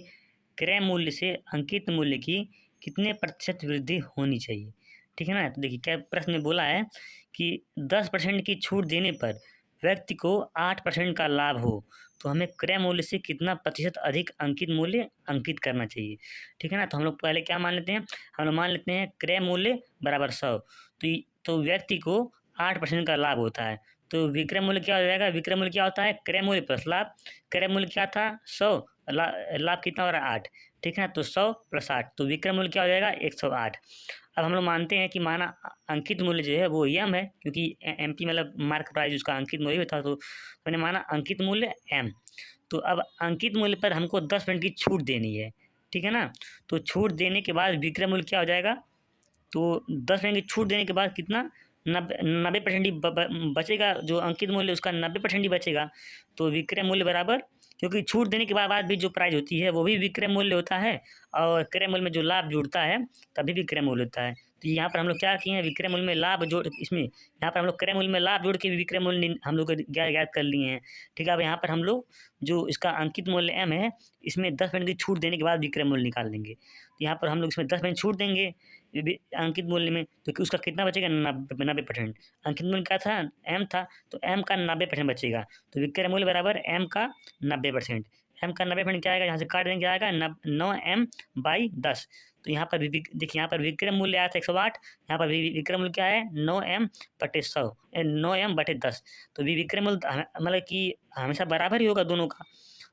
क्रय मूल्य से अंकित मूल्य की कितने प्रतिशत वृद्धि होनी चाहिए, ठीक है ना। तो देखिए क्या प्रश्न में बोला है कि 10% की छूट देने पर व्यक्ति को 8% का लाभ हो, तो हमें क्रय मूल्य से कितना प्रतिशत अधिक अंकित मूल्य अंकित करना चाहिए, ठीक है ना। तो हम लोग पहले क्या मान लेते हैं, हम लोग मान लेते हैं क्रय मूल्य बराबर 100। तो व्यक्ति को 8% का लाभ होता है, तो विक्रय मूल्य क्या हो जाएगा, विक्रय मूल्य क्या होता है, क्रय मूल्य प्लस लाभ। क्रय मूल्य क्या था 100, लाभ कितना हो रहा है 8, ठीक है ना। तो 100 + 8, तो विक्रय मूल्य क्या हो जाएगा 108। अब हम लोग मानते हैं कि माना अंकित मूल्य जो है वो m है, क्योंकि MP मतलब मार्क प्राइस उसका अंकित मूल्य था, तो मैंने माना अंकित मूल्य m। तो अब अंकित मूल्य पर हमको 10% की छूट देनी है, ठीक है ना। तो छूट देने के बाद विक्रय मूल्य क्या हो जाएगा, तो 10% की छूट देने के बाद कितना 90% ही बचेगा, जो अंकित मूल्य उसका 90% ही बचेगा। तो विक्रय मूल्य बराबर, क्योंकि छूट देने के बाद भी जो प्राइस होती है वो भी विक्रय मूल्य होता है, और क्रय मूल्य में जो लाभ जुड़ता है तभी विक्रय मूल्य होता है। तो यहाँ पर हम लोग क्या किए हैं, विक्रय मूल्य में लाभ जोड़, इसमें यहाँ पर हम लोग क्रय मूल्य में लाभ जोड़ के विक्रय मूल्य हम लोग ज्ञात कर लिए हैं, ठीक है। अब यहाँ पर हम लोग जो इसका अंकित मूल्य m है, इसमें 10% की छूट देने के बाद विक्रय मूल्य निकाल देंगे। तो यहाँ पर हम लोग इसमें 10% छूट देंगे अंकित मूल्य में, तो उसका कितना बचेगा 90%। अंकित मूल्य क्या था, m था, तो m का 90% बचेगा। तो विक्रय मूल्य बराबर m का 90%। m का 90% क्या आएगा, यहाँ से काट देंगे, क्या आएगा 9m/10। तो यहाँ पर भी देखिए, यहाँ पर विक्रय मूल्य आया था 108, यहाँ पर विक्रय मूल्य क्या है 9m/100, 9m/10। तो विक्रय मूल्य मतलब कि हमेशा बराबर ही होगा दोनों का।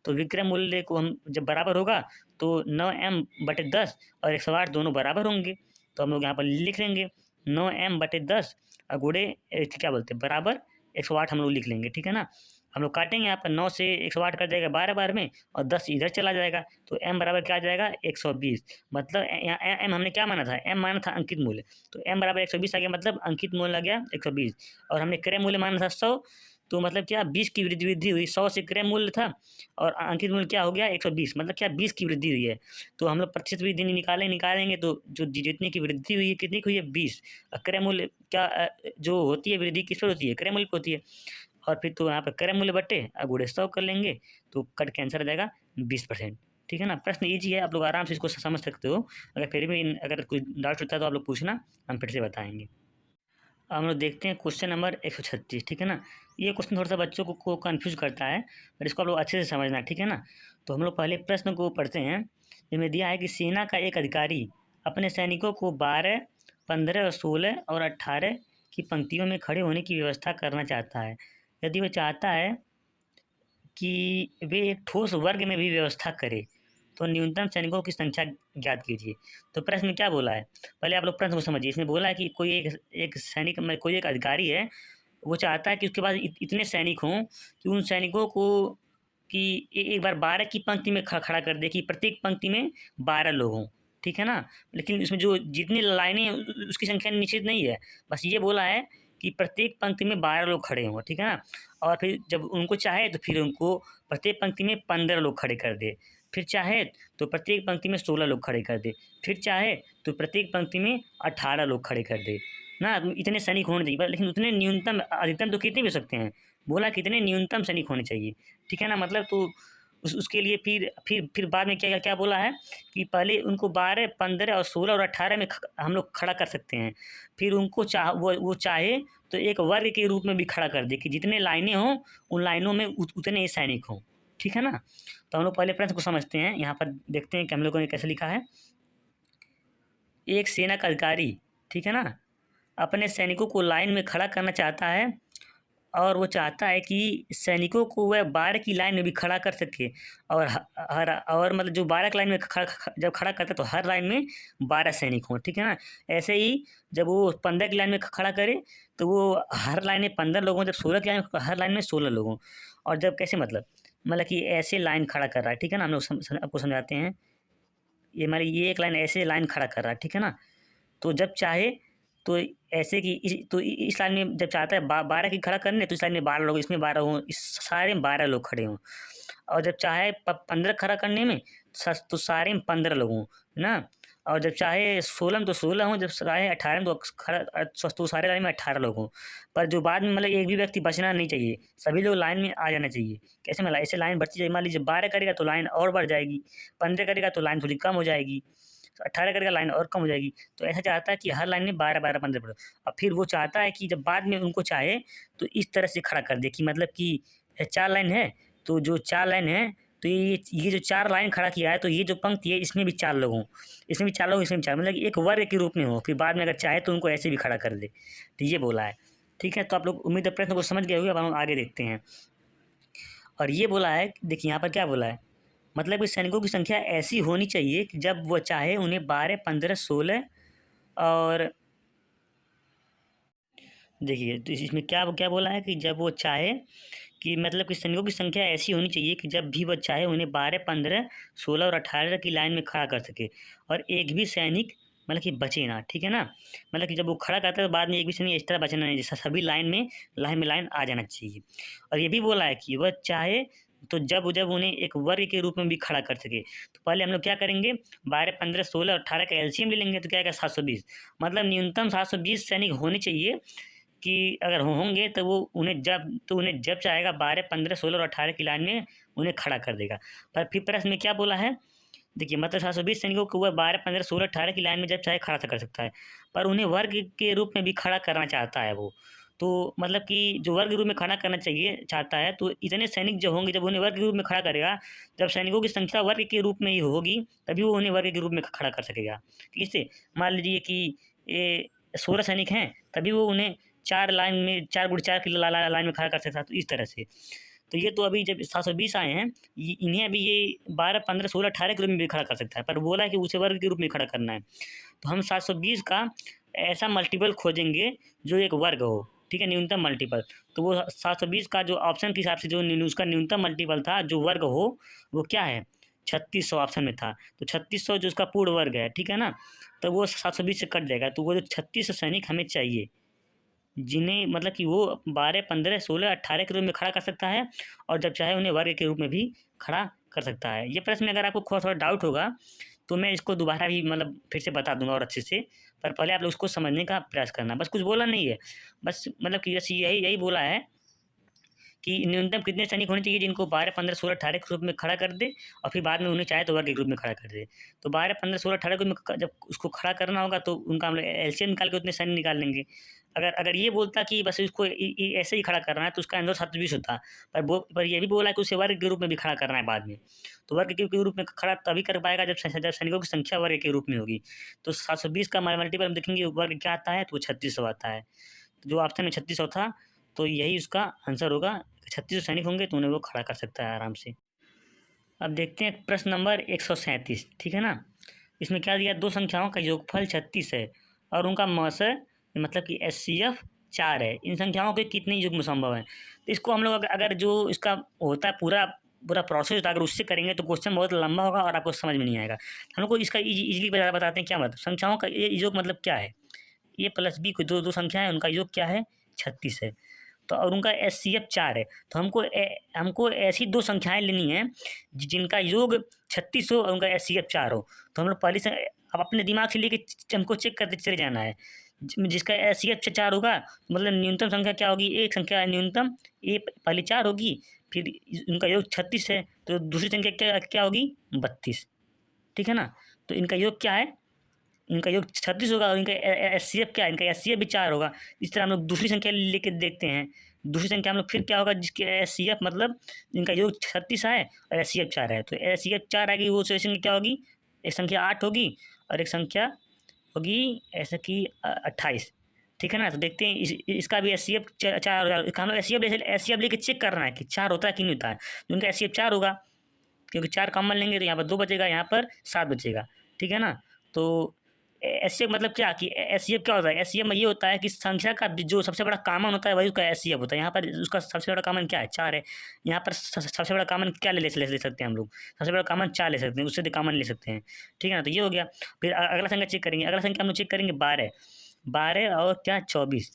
तो विक्रय मूल्य को हम जब बराबर होगा तो 9m/10 और 108 दोनों बराबर होंगे। तो हम लोग यहाँ पर लिख लेंगे 9m/10 और गुणे क्या बोलते हैं बराबर 108 हम लोग लिख लेंगे, ठीक है ना। हम लोग काटेंगे, यहाँ पर 9 से 108 कट जाएगा 12 बार में, और 10 इधर चला जाएगा, तो m बराबर क्या आ जाएगा 120। मतलब यहाँ m हमने क्या माना था, m माना था अंकित मूल्य, तो m बराबर 120 आ गया, मतलब अंकित मूल्य आ गया 120। और हमने क्रय मूल्य माना था 100, तो मतलब क्या 20 की वृद्धि हुई, 100 से क्रय मूल्य था और अंकित मूल्य क्या हो गया 120, मतलब क्या 20 की वृद्धि हुई है। तो हम लोग प्रतिशत वृद्धि निकालेंगे, तो जो जितनी की वृद्धि हुई है कितनी की हुई है 20। क्रय मूल्य क्या जो होती है वृद्धि किस पर होती है, क्रय मूल्य पर होती है। और फिर तो यहाँ पर क्रय मूल्य बटे गुणे 100 कर लेंगे, तो कट के आंसर आ जाएगा 20%, ठीक है ना। प्रश्न ईजी है, आप लोग आराम से इसको समझ सकते हो। अगर फिर भी अगर कोई डाउट होता है तो आप लोग पूछना, हम फिर से बताएंगे। अब हम लोग देखते हैं क्वेश्चन नंबर 136, ठीक है ना। ये क्वेश्चन थोड़ा सा बच्चों को कन्फ्यूज करता है, पर इसको आप लोग अच्छे से समझना, ठीक है ना। तो हम लोग पहले प्रश्न को पढ़ते हैं। इसमें दिया है कि सेना का एक अधिकारी अपने सैनिकों को 12, 15, 16 और 18 की पंक्तियों में खड़े होने की व्यवस्था करना चाहता है। यदि वह चाहता है कि वे एक ठोस वर्ग में भी व्यवस्था करे, तो न्यूनतम सैनिकों की संख्या ज्ञात कीजिए। तो प्रश्न में क्या बोला है, पहले आप लोग प्रश्न को समझिए। इसमें बोला है कि कोई एक सैनिक में कोई एक अधिकारी है, वो चाहता है कि उसके पास इतने सैनिक हों कि उन सैनिकों को कि एक बार 12 की पंक्ति में खड़ा कर दे, कि प्रत्येक पंक्ति में 12 लोग हों, ठीक है ना। लेकिन इसमें जो जितनी लाइनें हैं उसकी संख्या निश्चित नहीं है, बस ये बोला है कि प्रत्येक पंक्ति में 12 लोग खड़े हों, ठीक है ना। और फिर जब उनको चाहे तो फिर उनको प्रत्येक पंक्ति में 15 लोग खड़े कर दे, फिर चाहे तो प्रत्येक पंक्ति में 16 लोग खड़े कर दे, फिर चाहे तो प्रत्येक पंक्ति में 18 लोग खड़े कर दे ना। इतने सैनिक होने चाहिए, लेकिन उतने न्यूनतम, अधिकतम तो कितने भी हो सकते हैं, बोला कितने न्यूनतम सैनिक होने चाहिए, ठीक है ना। मतलब तो उसके लिए फिर बाद में क्या क्या बोला है कि पहले उनको 12, 15 और 16 और 18 में हम लोग खड़ा कर सकते हैं। फिर उनको वो चाहे तो एक वर्ग के रूप में भी खड़ा कर दे, कि जितने लाइनें हों उन लाइनों में उतने ही सैनिक हों, ठीक है ना। तो हम लोग पहले प्रश्न को समझते हैं। यहाँ पर देखते हैं कि हम लोगों ने कैसे लिखा है। एक सेना का अधिकारी, ठीक है ना, अपने सैनिकों को लाइन में खड़ा करना चाहता है और वो चाहता है कि सैनिकों को वह 12 की लाइन में भी खड़ा कर सके। और हर और मतलब जो 12 की लाइन में जब खड़ा करता है तो हर लाइन में 12 सैनिक हों, ठीक है ना। ऐसे ही जब वो 15 की लाइन में खड़ा करे तो वो हर लाइन में 15 लोग हों, जब 16 की लाइन में हर लाइन में 16 लोग हों। और जब कैसे मतलब कि ऐसे लाइन खड़ा कर रहा है, ठीक है ना। हम लोग आपको समझाते हैं। ये मान लीजिए ये एक लाइन ऐसे लाइन खड़ा कर रहा है, ठीक है ना। तो जब चाहे तो ऐसे कि इस लाइन में जब चाहता है 12 की खड़ा करने, तो इस लाइन में 12 लोग, इसमें 12 हों, इस सारे में 12 लोग खड़े हों। और जब चाहे 15 खड़ा करने में तो सारे में 15 लोग हों, है ना। और जब चाहे 16 में तो 16 हों, जब चाहे 18 में तो तो सारे लाइन में 18 लोग हों। पर जो बाद में मतलब एक भी व्यक्ति बचना नहीं चाहिए, सभी लोग लाइन में आ जाना चाहिए। कैसे मतलब ऐसे लाइन बढ़ती जाए, मान लीजिए 12 करेगा तो लाइन और बढ़ जाएगी, 15 करेगा तो लाइन थोड़ी कम हो जाएगी, तो 18 करेगा लाइन और कम हो जाएगी। तो ऐसा चाहता है कि हर लाइन में 12-12, 15-15। और फिर वो चाहता है कि जब बाद में उनको चाहे तो इस तरह से खड़ा कर दे कि मतलब कि 4 लाइन है, तो जो 4 लाइन है तो ये जो 4 लाइन खड़ा किया है तो ये जो पंक्ति है इसमें भी 4 लोग हों, इसमें भी 4 लोग, इसमें भी 4, मतलब कि एक वर्ग के रूप में हो। फिर बाद में अगर चाहे तो उनको ऐसे भी खड़ा कर दे। तो ये बोला है, ठीक है। तो आप लोग उम्मीद है प्रश्न को समझ गए होंगे। अब हम आगे देखते हैं। और ये बोला है, देखिए यहाँ पर क्या बोला है, मतलब कि सैनिकों की संख्या ऐसी होनी चाहिए कि जब वो चाहे उन्हें 12, 15, 16 और देखिए तो इसमें क्या क्या बोला है कि जब वो चाहे कि मतलब कि सैनिकों की संख्या ऐसी होनी चाहिए कि जब भी वो चाहे उन्हें 12, 15, 16 और 18 की लाइन में खड़ा कर सके और एक भी सैनिक मतलब कि बचे ना, ठीक है ना। मतलब कि जब वो खड़ा करता है तो बाद में एक भी सैनिक इस तरह बचना नहीं, जैसा सभी लाइन आ जाना चाहिए। और ये भी बोला है कि वह चाहे तो जब जब उन्हें एक वर्ग के रूप में भी खड़ा कर सके। तो पहले हम लोग क्या करेंगे, 12, 15, 16 और 18 का एलसीएम ले लेंगे तो क्या आएगा 720। मतलब न्यूनतम 720 सैनिक होने चाहिए कि अगर होंगे तो वो उन्हें जब चाहेगा 12, 15, 16 और 18 की लाइन में उन्हें खड़ा कर देगा। पर फिर प्रश्न में क्या बोला है, देखिए मतलब 720 सैनिकों को वह 12, 15, 16, 18 की लाइन में जब चाहे खड़ा कर सकता है, पर उन्हें वर्ग के रूप में भी खड़ा करना चाहता है वो। तो मतलब कि जो वर्ग के रूप में खड़ा करना चाहिए चाहता है, तो इतने सैनिक जो होंगे जब उन्हें वर्ग के रूप में खड़ा करेगा, जब सैनिकों की संख्या वर्ग के रूप में ही होगी तभी वो उन्हें वर्ग के रूप में खड़ा कर सकेगा। ठीक है। मान लीजिए कि ये 16 सैनिक हैं, तभी वो उन्हें 4 लाइन में 4 गुण 4 की लाइन में खड़ा कर सकता है, तो इस तरह से। तो ये तो अभी जब 720 आए हैं, इन्हें अभी ये 12, 15, 16, 18 के रूप में भी खड़ा कर सकता है, पर बोला है कि उसे वर्ग के रूप में खड़ा करना है। तो हम 720 का ऐसा मल्टीपल खोजेंगे जो एक वर्ग हो, ठीक है, न्यूनतम मल्टीपल। तो वो 720 का जो ऑप्शन के हिसाब से जो उसका न्यूनतम मल्टीपल था जो वर्ग हो, वो क्या है 3600 ऑप्शन में था। तो 3600 जो उसका पूर्ण वर्ग है, ठीक है ना। तो वो 720 से कट जाएगा, तो वो जो 3600 सैनिक हमें चाहिए, जिन्हें मतलब कि वो 12, 15, 16, 18 के रूप में खड़ा कर सकता है और जब चाहे उन्हें वर्ग के रूप में भी खड़ा कर सकता है। ये प्रश्न में अगर आपको थोड़ा थोड़ा डाउट होगा तो मैं इसको दोबारा भी मतलब फिर से बता दूंगा और अच्छे से। पर पहले आप लोग उसको समझने का प्रयास करना, बस कुछ बोला नहीं है। बस मतलब कि बस यही यही बोला है कि न्यूनतम कितने सैनिक होने चाहिए जिनको 12, 15, 16, 18 के रूप में खड़ा कर दे और फिर बाद में उन्हें चाहे तो वर्ग के रूप में खड़ा कर दे। तो 12, 15, 16, 18 के रूप में जब उसको खड़ा करना होगा तो उनका हम लोग एलसीएम निकाल के उतने सैनिक निकाल लेंगे। अगर अगर ये बोलता कि बस इसको ऐसे ही खड़ा करना है तो उसका आंसर 720 होता। पर ये भी बोला है कि उसे वर्ग के रूप में भी खड़ा करना है बाद में। तो वर्ग के रूप में खड़ा तभी कर पाएगा जब सैनिकों की संख्या वर्ग के रूप में होगी। तो 720 का मल्टीपल हम देखेंगे वर्ग क्या आता है, तो वो 3600 आता है। तो जो ऑप्शन में 3600 था, तो यही उसका आंसर होगा। 3600 सैनिक होंगे तो उन्हें वो खड़ा कर सकता है आराम से। अब देखते हैं प्रश्न नंबर 137, ठीक है ना। इसमें क्या दिया, दो संख्याओं का योगफल 36 है और उनका मौसर मतलब कि एचसीएफ 4 है। इन संख्याओं के कितने युग्म संभव हैं। तो इसको हम लोग अगर जो इसका होता है पूरा पूरा प्रोसेस अगर उससे करेंगे तो क्वेश्चन बहुत लंबा होगा और आपको समझ में नहीं आएगा। हम लोग को इसका इजीली बताते हैं क्या मतलब संख्याओं का ये योग मतलब क्या है। ए प्लस बी को दो दो संख्या है, उनका योग क्या है 36 है। तो और उनका एचसीएफ 4 है। तो हमको ऐसी दो संख्याएं लेनी है जिनका योग 36 हो और उनका एचसीएफ 4 हो। तो हम लोग पहले से अब अपने दिमाग से लेके हमको चेक करते चले जाना है। जिसका एचसीएफ 4 होगा मतलब न्यूनतम संख्या क्या होगी, एक संख्या है न्यूनतम, ए पहले 4 होगी, फिर उनका योग 36 है तो दूसरी संख्या क्या क्या होगी 32, ठीक है ना। तो इनका योग क्या है, इनका योग 36 होगा और इनका एचसीएफ क्या है, इनका एचसीएफ भी 4 होगा। इस तरह हम लोग दूसरी संख्या लेके देखते हैं। दूसरी संख्या हम लोग फिर क्या होगा जिसके एचसीएफ मतलब इनका योग 36 है और एचसीएफ 4 है, तो एचसीएफ 4 आएगी वो संख्या क्या होगी, एक संख्या 8 होगी और एक संख्या होगी ऐसे कि 28, ठीक है ना। तो देखते हैं इसका भी एस सी एफ 4 हम लोग एस सी एफ लेके चेक करना है कि 4 होता है कि नहीं होता है। तो उनका एस सी एफ 4 होगा, क्योंकि 4 कॉमन लेंगे तो यहाँ पर 2 बचेगा, यहाँ पर 7 बचेगा। ठीक है ना। तो एस सी एफ मतलब क्या कि एस सी एफ क्या होता है, एस सी एफ में ये होता है कि संख्या का जो सबसे बड़ा कॉमन होता है वही उसका एस सी एफ होता है। यहाँ पर उसका सबसे बड़ा कॉमन क्या है, 4 है। यहाँ पर सबसे बड़ा कॉमन क्या ले सकते हैं हम लोग, सबसे बड़ा कॉमन 4 ले सकते हैं, उससे कॉमन ले सकते हैं। ठीक है ना। तो ये हो गया। फिर अगला संख्या चेक करेंगे, अगला संख्या हम लोग चेक करेंगे 12, 12 और क्या 24।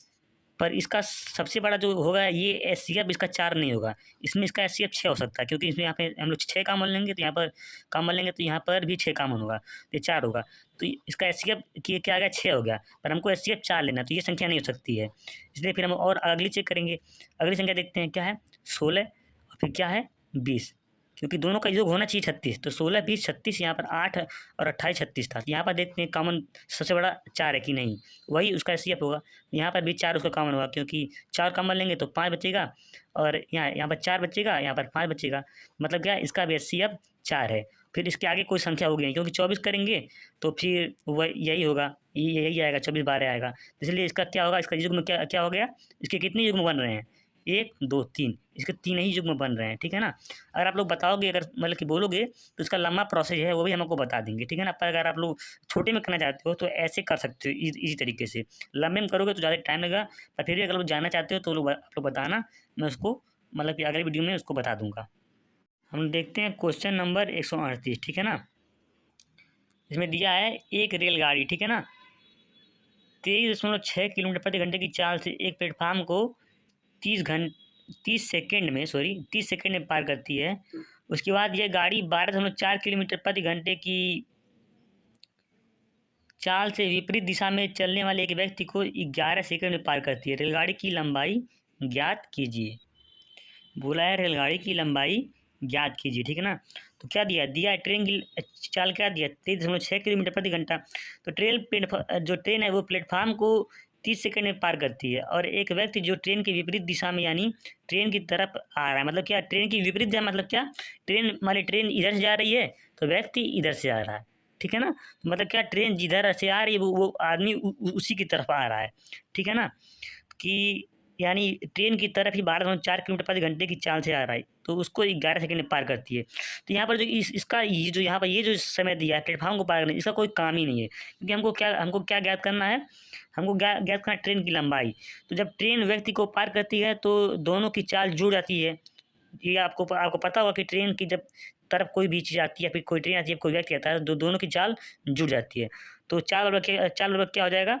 पर इसका सबसे बड़ा जो होगा ये एस सी एफ इसका 4 नहीं होगा, इसमें इसका एस सी एफ 6 हो सकता है, क्योंकि इसमें यहाँ पे हम लोग 6 कॉमन लेंगे तो यहाँ पर कॉमन लेंगे तो यहाँ पर भी 6 कॉमन होगा, तो ये 4 होगा। तो इसका एस सी एफ क्या आ गया, 6 हो गया। पर हमको एस सी एफ 4 लेना है, तो ये संख्या नहीं हो सकती है। इसलिए फिर हम और अगली चेक करेंगे। अगली संख्या देखते हैं क्या है, 16 और फिर क्या है 20, क्योंकि दोनों का योग होना चाहिए 36। तो 16 20 36, यहाँ पर 8 और 28 36 था। यहाँ पर देखते हैं कॉमन सबसे बड़ा 4 है कि नहीं, वही उसका एस सी एफ होगा। यहाँ पर भी 4 उसका कॉमन होगा, क्योंकि 4 कॉमन लेंगे तो 5 बचेगा, और यहाँ पर 4 बचेगा, यहाँ पर 5 बचेगा। मतलब क्या, इसका भी एस सी एफ 4 है। फिर इसके आगे कोई संख्या होगी नहीं, क्योंकि 24 करेंगे तो फिर वह यही होगा, यही आएगा, 24 12 आएगा। इसलिए इसका क्या होगा, इसका युग्म क्या क्या हो गया, इसके कितने युग्म बन रहे हैं, 1 2 3, इसके 3 ही युग्म बन रहे हैं। ठीक है ना। अगर आप लोग बताओगे, अगर मतलब कि बोलोगे तो इसका लंबा प्रोसेस है वो भी हमको बता देंगे। ठीक है ना। पर अगर आप लोग छोटे में करना चाहते हो तो ऐसे कर सकते हो, इसी तरीके से। लंबे में करोगे तो ज़्यादा टाइम लगेगा, पर फिर भी अगर लोग जानना चाहते हो तो आप लोग बताना, मैं उसको मतलब कि अगले वीडियो में उसको बता दूंगा। हम देखते हैं क्वेश्चन नंबर 138। ठीक है ना। इसमें दिया है एक रेलगाड़ी, ठीक है ना, 23.6 किलोमीटर प्रति घंटे की चाल से एक प्लेटफार्म को 30 सेकंड में पार करती है। उसके बाद यह गाड़ी 12.4 किलोमीटर प्रति घंटे की चाल से विपरीत दिशा में चलने वाले एक व्यक्ति को 11 सेकंड में पार करती है। रेलगाड़ी की लंबाई ज्ञात कीजिए। बोला है रेलगाड़ी की लंबाई ज्ञात कीजिए। ठीक है ना। तो क्या दिया है ट्रेन की चाल, क्या दिया, 23.6 किलोमीटर प्रति घंटा। तो जो ट्रेन है वो प्लेटफार्म को 30 सेकंड में पार करती है, और एक व्यक्ति जो ट्रेन के विपरीत दिशा में यानी ट्रेन की तरफ आ रहा है। मतलब क्या, ट्रेन की विपरीत दिशा मतलब क्या, ट्रेन इधर से जा रही है तो व्यक्ति इधर से आ रहा है। ठीक है ना। तो मतलब क्या, ट्रेन जिधर से आ रही है वो आदमी उसी की तरफ आ रहा है। ठीक है ना। कि यानी ट्रेन की तरफ ही 12.4 किलोमीटर प्रति घंटे की चाल से आ रहा है, तो उसको 11 सेकंड में पार करती है। तो यहाँ पर जो इसका ये जो यहाँ पर ये जो समय दिया है प्लेटफार्म को पार करने, इसका कोई काम ही नहीं है, क्योंकि हमको क्या ज्ञात करना है, हमको ज्ञात करना है ट्रेन की लंबाई। तो जब ट्रेन व्यक्ति को पार करती है तो दोनों की चाल जुड़ जाती है। ये आपको पता होगा कि ट्रेन की जब तरफ कोई भी चीज़ आती है, फिर कोई ट्रेन आती है, कोई व्यक्ति आता है, तो दोनों की चाल जुड़ जाती है। तो चाल बराबर क्या हो जाएगा,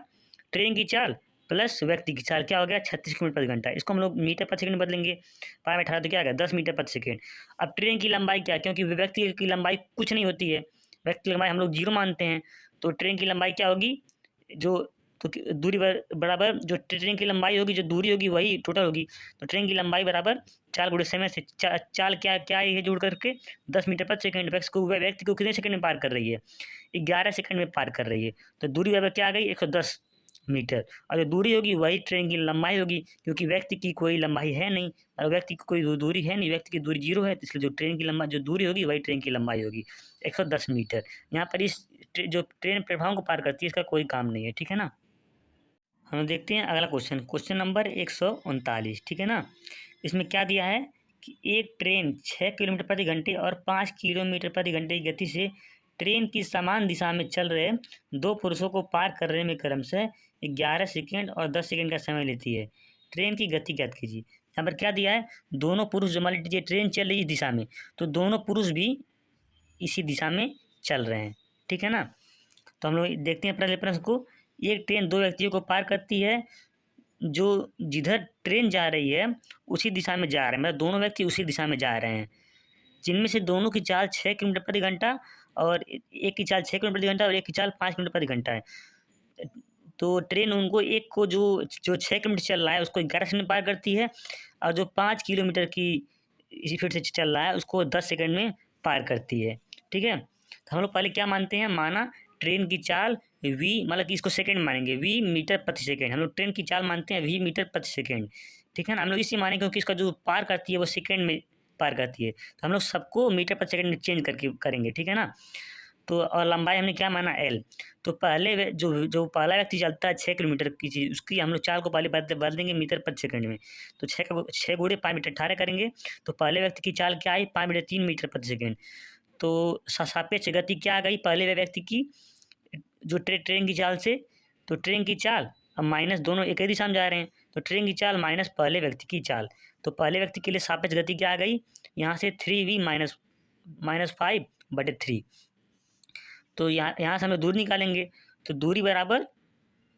ट्रेन की चाल प्लस व्यक्ति की चाल क्या हो गया, 36 किलोमीटर प्रति घंटा। इसको हम लोग मीटर प्रति सेकंड बदलेंगे, 5 में 18 तो क्या आ गया, 10 मीटर प्रति सेकंड। अब ट्रेन की लंबाई क्या, क्योंकि व्यक्ति की लंबाई कुछ नहीं होती है, व्यक्ति की लंबाई हम लोग 0 मानते हैं। तो ट्रेन की लंबाई क्या होगी, जो तो दूरी बराबर जो ट्रेन की लंबाई होगी, जो दूरी होगी वही टोटल होगी। तो ट्रेन की लंबाई बराबर चाल गुणे समय से चाल क्या क्या है जोड़ करके 10 मीटर प्रति सेकंड। व्यक्ति को कितने सेकंड में पार कर रही है, 11 सेकंड में पार कर रही है। तो दूरी बराबर क्या आ गई, 110 मीटर। और जो दूरी होगी वही ट्रेन की लंबाई होगी, क्योंकि व्यक्ति की कोई लंबाई है नहीं, और व्यक्ति की कोई दूरी है नहीं, व्यक्ति की दूरी 0 है, तो इसलिए जो ट्रेन की लंबाई जो दूरी होगी वही ट्रेन की लंबाई होगी, 110 मीटर। यहाँ पर इस जो ट्रेन प्लेटफॉर्म को पार करती है इसका कोई काम नहीं है। ठीक है ना। हम देखते हैं अगला क्वेश्चन नंबर 139। ठीक है ना। इसमें क्या दिया है कि एक ट्रेन 6 किलोमीटर प्रति घंटे और 5 किलोमीटर प्रति घंटे की गति से ट्रेन की समान दिशा में चल रहे 2 पुरुषों को पार करने में क्रमशः 11 सेकंड और 10 सेकंड का समय लेती है। ट्रेन की गति ज्ञात कीजिए। यहाँ पर क्या दिया है, दोनों पुरुष, जो मान लीजिए ट्रेन चल रही है इस दिशा में, तो दोनों पुरुष भी इसी दिशा में चल रहे हैं। ठीक है ना। तो हम लोग देखते हैं पहले प्रश्न को। एक ट्रेन 2 व्यक्तियों को पार करती है, जो जिधर ट्रेन जा रही है उसी दिशा में जा रहे हैं, मतलब दोनों व्यक्ति उसी दिशा में जा रहे हैं, जिनमें से दोनों की चाल 6 किलोमीटर प्रति घंटा और एक की चाल 6 किलोमीटर प्रति घंटा और एक की चाल 5 किलोमीटर प्रति घंटा है। तो ट्रेन उनको एक को जो 6 किलोमीटर चल रहा है उसको 11 सेकंड में पार करती है, और जो 5 किलोमीटर की स्पीड से चल रहा है उसको 10 सेकंड में पार करती है। ठीक है। तो हम लोग पहले क्या मानते हैं, माना ट्रेन की चाल v, मतलब कि इसको सेकंड मानेंगे, v मीटर प्रति सेकंड। हम लोग ट्रेन की चाल मानते हैं v मीटर प्रति सेकंड। ठीक है ना। हम लोग इसी मानेंगे क्योंकि इसका जो पार करती है वो सेकंड में पार करती है, तो हम लोग सबको मीटर प्रति सेकंड में चेंज करके करेंगे। ठीक है ना। तो और लंबाई हमने क्या माना एल। तो पहले जो जो पहला व्यक्ति चलता है 6 किलोमीटर की चीज़, उसकी हम लोग चाल को पहले बदल देंगे मीटर पर सेकंड में। तो 6 गुणे 5 मीटर 18 करेंगे। तो पहले व्यक्ति की चाल क्या आई, 5 मीटर 3 मीटर प्रति सेकंड। तो सापेक्ष गति क्या आ गई पहले व्यक्ति की, जो ट्रेन की चाल से, तो ट्रेन की चाल अब माइनस, दोनों एक ही दिशा में जा रहे हैं, तो ट्रेन की चाल माइनस पहले व्यक्ति की चाल। तो पहले व्यक्ति के लिए सापेक्ष गति क्या आ गई, यहाँ से 3v माइनस 5/3। तो यहाँ से हम लोग दूरी निकालेंगे। तो दूरी बराबर,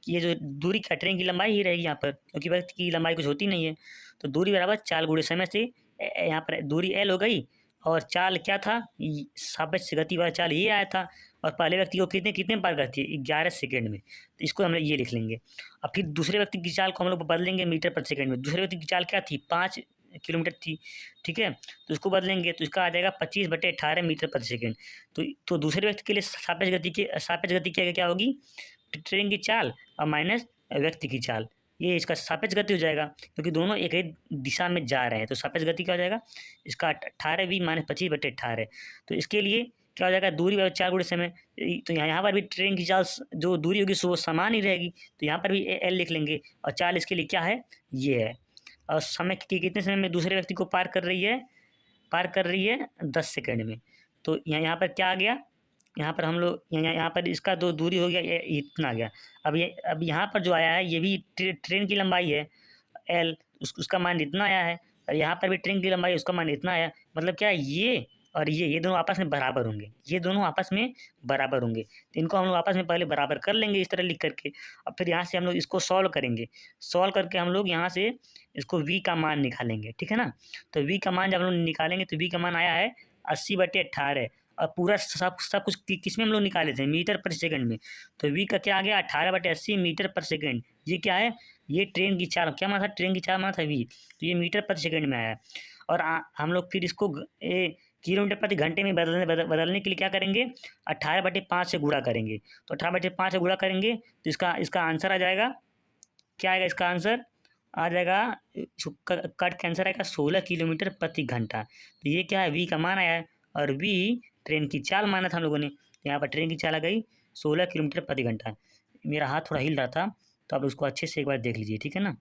ये जो दूरी क्या, ट्रेन की लंबाई ही रहेगी यहाँ पर, क्योंकि व्यक्ति की लंबाई कुछ होती नहीं है। तो दूरी बराबर चाल गुणे समय से, यहाँ पर दूरी एल हो गई और चाल क्या था, सापेक्ष गति वाला चाल ये आया था। और पहले व्यक्ति को कितने कितने पार करती है, 11 सेकंड में। तो इसको हम लोग ये लिख लेंगे। और फिर दूसरे व्यक्ति की चाल को हम लोग बदलेंगे मीटर प्रति सेकंड में। दूसरे व्यक्ति की चाल क्या थी, 5 किलोमीटर थी, ठीक है। तो उसको बदलेंगे तो इसका आ जाएगा 25/18 मीटर प्रति सेकंड। तो दूसरे व्यक्ति के लिए सापेक्ष गति क्या होगी, ट्रेन की चाल और माइनस व्यक्ति की चाल, ये इसका सापेक्ष गति हो जाएगा, क्योंकि दोनों एक ही दिशा में जा रहे हैं। तो सापेक्ष गति क्या हो जाएगा, इसका 18v माइनस 25/18। तो इसके लिए क्या हो जाएगा, दूरी बराबर 4 गुणे समय। तो यहाँ पर भी ट्रेन की चाल जो दूरी होगी वो समान ही रहेगी, तो यहाँ पर भी एल लिख लेंगे। और चाल इसके लिए क्या है, ये है। और समय कितने समय में दूसरे व्यक्ति को पार कर रही है 10 सेकंड में। तो यहाँ पर क्या आ गया, यहाँ पर हम लोग यहाँ पर इसका दो दूरी हो गया, ये इतना आ गया। अब यहाँ पर जो आया है ये भी ट्रेन की लंबाई है एल, उसका मान इतना आया है। और यहाँ पर भी ट्रेन की लंबाई, उसका मान इतना आया। मतलब क्या है, ये और ये दोनों आपस में बराबर होंगे, ये दोनों आपस में बराबर होंगे। तो इनको हम लोग आपस में पहले बराबर कर लेंगे इस तरह लिख करके। और फिर यहाँ से हम लोग इसको सॉल्व करेंगे। सॉल्व करके हम लोग यहाँ से इसको v का मान निकालेंगे, ठीक है ना। तो v का मान जब हम लोग निकालेंगे तो v का मान आया है 80/18। और पूरा सब कुछ किस में हम लोग निकाले थे, मीटर पर सेकंड में। तो v का क्या आ गया, 18/80 मीटर पर सेकंड। ये क्या है, ये ट्रेन की चाल, क्या माना था, ट्रेन की चाल माना था v, तो ये मीटर पर सेकंड में आया। और हम लोग फिर इसको किलोमीटर प्रति घंटे में बदलने के लिए क्या करेंगे, 18/5 से गुणा करेंगे। तो 18/5 से गुणा करेंगे तो इसका आंसर आ जाएगा, क्या आएगा, इसका आंसर आ जाएगा, कट के आंसर आएगा 16 किलोमीटर प्रति घंटा। तो ये क्या है, v का मान आया है, और v ट्रेन की चाल माना था हम लोगों ने। तो यहाँ पर ट्रेन की चाल आ गई 16 किलोमीटर प्रति घंटा। मेरा हाथ थोड़ा हिल रहा था, तो आप उसको अच्छे से एक बार देख लीजिए, ठीक है ना।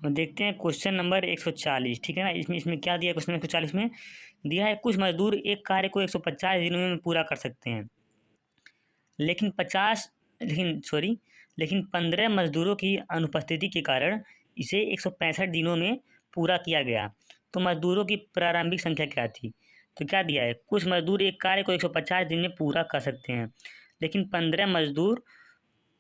हम देखते हैं क्वेश्चन नंबर 140, ठीक है ना। इसमें क्या दिया है, क्वेश्चन 140 में दिया है, कुछ मजदूर एक कार्य को 150 दिनों में पूरा कर सकते हैं, लेकिन 15 मजदूरों की अनुपस्थिति के कारण इसे 165 दिनों में पूरा किया गया। तो मजदूरों की प्रारंभिक संख्या क्या थी। तो क्या दिया है, कुछ मजदूर एक कार्य को 150 दिन में पूरा कर सकते हैं, लेकिन 15 मजदूर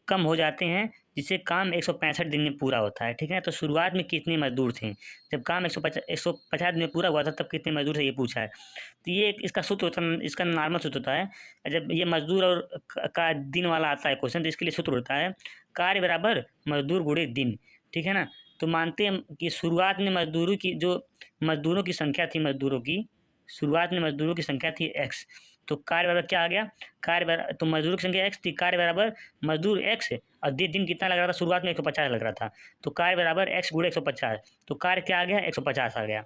कम हो जाते हैं, जिससे काम 165 दिन में पूरा होता है, ठीक है। तो शुरुआत में कितने मजदूर थे, जब काम 150 दिन में पूरा हुआ था तब कितने मजदूर थे, ये पूछा है। तो ये इसका सूत्र होता है, इसका नॉर्मल सूत्र होता है। जब ये मजदूर और का दिन वाला आता है क्वेश्चन, तो इसके लिए सूत्र होता है कार्य बराबर मजदूर गुणे दिन, ठीक है ना। तो मानते हैं कि शुरुआत में मजदूरों की संख्या थी, शुरुआत में मजदूरों की संख्या थी x। तो कार्य बराबर क्या आ गया, तो मजदूरों की संख्या x थी, कार्य बराबर मजदूर x और दिन कितना लग रहा था, शुरुआत में 150 लग रहा था। तो कार्य बराबर x गुणे 150। तो कार्य क्या आ गया, 150 आ गया।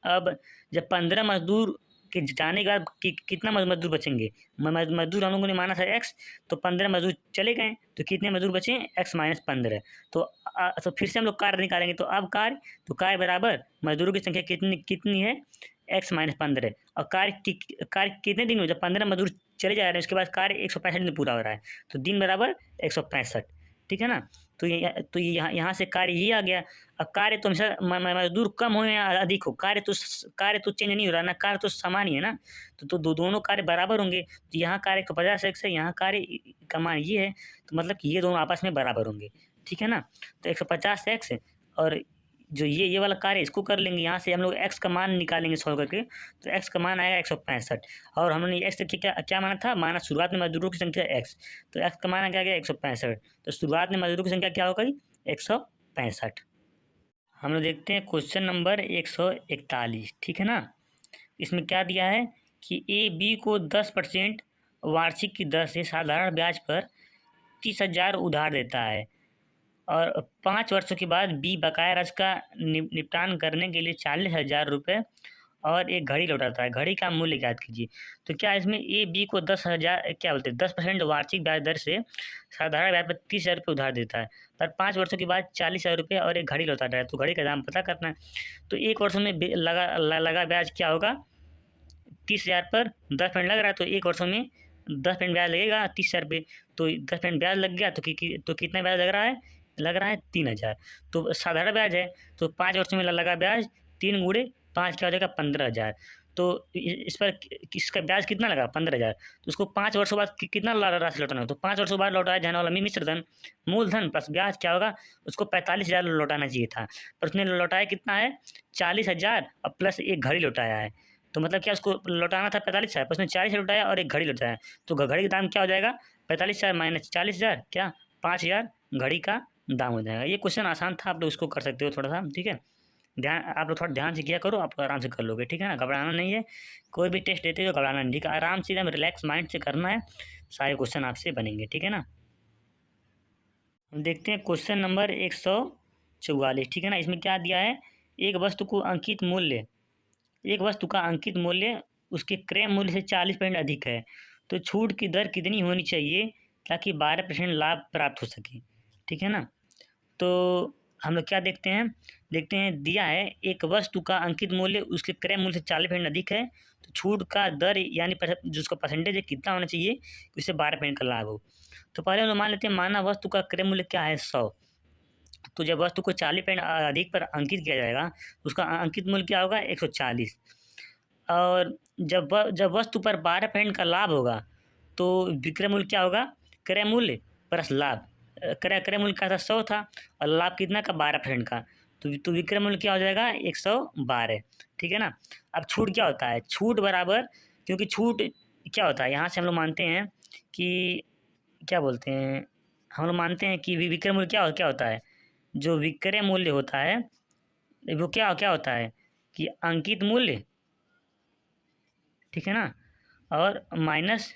अब जब 15 मजदूर के जाने के बाद कितना मजदूर बचेंगे, मजदूर हम लोगों ने माना था x, तो 15 मजदूर चले गए, तो कितने मजदूर बचे, x माइनस 15। तो फिर से हम लोग कार्य निकालेंगे। तो अब कार्य बराबर मजदूरों की संख्या कितनी है, x माइनस 15। और कार्य कितने दिन में, जब 15 मजदूर चले जा रहे हैं उसके बाद कार्य 165 दिन पूरा हो रहा है, तो दिन बराबर 165, ठीक है ना। तो यहाँ से कार्य ये आ गया। अब कार्य तो हमेशा मजदूर कम हो या अधिक हो, कार्य तो चेंज नहीं हो रहा ना, कार्य तो समान ही है ना। तो दोनों कार्य बराबर होंगे। तो यहाँ कार्य 150x है, यहाँ कार्य का मान ये है, तो मतलब कि ये दोनों आपस में बराबर होंगे, ठीक है ना। तो 150x और जो ये वाला कार्य इसको कर लेंगे। यहाँ से हम लोग x का मान निकालेंगे सॉल्व करके, तो x का मान आएगा 165। और हमने x क्या माना था, माना शुरुआत में मजदूरों की संख्या x, तो x का मान क्या गया 165। तो शुरुआत में मजदूरों की संख्या क्या हो गई, 165। हम लोग देखते हैं क्वेश्चन नंबर 141, ठीक है ना। इसमें क्या दिया है कि ए बी को 10% वार्षिक की दर से साधारण ब्याज पर 30,000 उधार देता है, और 5 वर्षों के बाद बी बकाया राशि का निपटान करने के लिए 40,000 रुपये और एक घड़ी लौटाता है, घड़ी का मूल्य ज्ञात कीजिए। तो क्या इसमें ए बी को 10,000 क्या बोलते हैं 10% वार्षिक ब्याज दर से साधारण ब्याज पर 30,000 रुपये उधार देता है, पर 5 वर्षों के बाद 40,000 रुपये और एक घड़ी लौटाता है। तो घड़ी का दाम पता करना है। तो 1 वर्ष में लगा ब्याज क्या होगा, 30,000 पर 10% लग रहा है, तो 1 वर्षों में 10% ब्याज लगेगा 30,000 रुपये। तो 10% ब्याज लग गया, तो कितना ब्याज लग रहा है 3,000। तो साधारण ब्याज है, तो 5 वर्षों में लगा ब्याज 3 × 5 क्या हो जाएगा 15,000। तो इस पर इसका ब्याज कितना लगा 15,000। तो उसको 5 वर्षों बाद कितना राशि लौटाना है, तो 5 वर्षों बाद लौटाया जाने वाला मिश्रधन मूलधन प्लस ब्याज क्या होगा, उसको 45,000 लौटाना चाहिए था, पर उसने लौटाया कितना है 40,000 और प्लस एक घड़ी लौटाया है। तो मतलब क्या उसको लौटाना था 45,000, पर उसने 40,000 लौटाया और एक घड़ी लौटाया। तो घड़ी का दाम क्या हो जाएगा 45,000 माइनस 40,000 क्या 5,000 घड़ी का दाम हो जाएगा। ये क्वेश्चन आसान था, आप लोग उसको कर सकते हो थोड़ा सा, ठीक है। ध्यान आप लोग थोड़ा ध्यान से किया करो, आप आराम से कर लोगे, ठीक है ना। घबराना नहीं है, कोई भी टेस्ट देते हो घबराना नहीं, ठीक है। आराम से एकदम रिलैक्स माइंड से करना है, सारे क्वेश्चन आपसे बनेंगे, ठीक है ना। हम देखते हैं क्वेश्चन नंबर 144, ठीक है ना। इसमें क्या दिया है, एक वस्तु को अंकित मूल्य एक वस्तु का अंकित मूल्य उसके क्रय मूल्य से 40% अधिक है, तो छूट की दर कितनी होनी चाहिए ताकि 12% लाभ प्राप्त हो सके, ठीक है ना। तो हम लोग क्या देखते हैं दिया है एक वस्तु का अंकित मूल्य उसके क्रय मूल्य से 40% अधिक है, तो छूट का दर यानी जो उसका परसेंटेज है कितना होना चाहिए कि उससे 12% का लाभ हो। तो पहले हम लोग मान लेते हैं, माना वस्तु का क्रय मूल्य क्या है 100, तो जब वस्तु को 40% अधिक पर अंकित किया जाएगा, उसका अंकित मूल्य क्या होगा 140। और जब वस्तु पर 12% का लाभ होगा, तो विक्रय मूल्य क्या होगा, क्रय मूल्य प्लस लाभ। क्रय मूल्य का था 100 था और लाभ कितना का 12% का, तो विक्रय मूल्य क्या हो जाएगा 112, ठीक है ना। अब छूट क्या होता है, छूट बराबर, क्योंकि छूट क्या होता है यहाँ से हम लोग मानते हैं कि क्या बोलते हैं, हम लोग मानते हैं कि विक्रय मूल्य क्या होता है, जो विक्रय मूल्य होता है वो क्या होता है कि अंकित मूल्य, ठीक है ना, और माइनस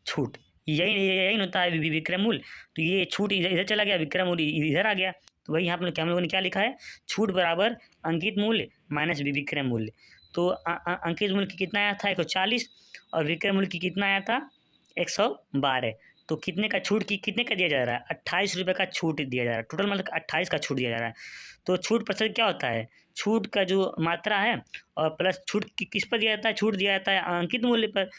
छूट, यही होता है विक्रय मूल्य। तो ये छूट इधर चला गया, विक्रय मूल्य इधर आ गया, तो वही यहाँ पर हम लोगों ने क्या लिखा है, छूट बराबर अंकित मूल्य माइनस विक्रय मूल्य। तो अंकित मूल्य की कितना आया था 140 और विक्रय मूल्य की कितना आया था 112। तो कितने का छूट की कितने का दिया जा रहा है 28 रुपये का छूट दिया जा रहा है, टोटल मतलब 28 का छूट दिया जा रहा है। तो छूट प्रतिशत क्या होता है, छूट का जो मात्रा है और प्लस छूट किस पर दिया जाता है, छूट दिया जाता है अंकित मूल्य पर।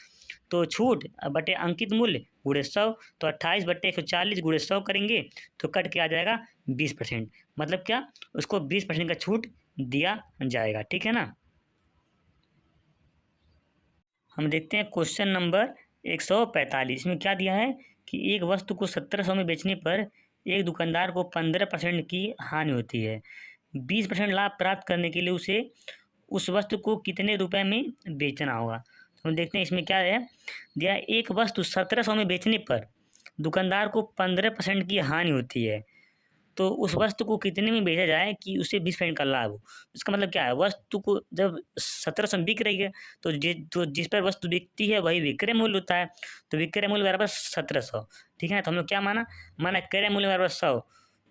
तो छूट बटे अंकित मूल्य गुणे 100, तो 28 बटे 140 गुणे 100 करेंगे तो कट के आ जाएगा 20%, मतलब क्या उसको 20% का छूट दिया जाएगा, ठीक है ना। हम देखते हैं क्वेश्चन नंबर 145 में क्या दिया है कि एक वस्तु को 1700 में बेचने पर एक दुकानदार को 15% की हानि होती है, 20% लाभ प्राप्त करने के लिए उसे उस वस्तु को कितने रुपए में बेचना होगा। तो हम देखते हैं इसमें क्या है दिया, एक वस्तु 1700 में बेचने पर दुकानदार को 15% की हानि होती है, तो उस वस्तु को कितने में बेचा जाए कि उसे 20% का लाभ हो। इसका मतलब क्या है, वस्तु को जब 1700 में बिक रही है, तो जिस पर वस्तु बिकती है वही विक्रय मूल्य होता है, तो विक्रय मूल्य बराबर 1700, ठीक है ना। तो हम लोग क्या माना क्रय मूल्य बराबर 100,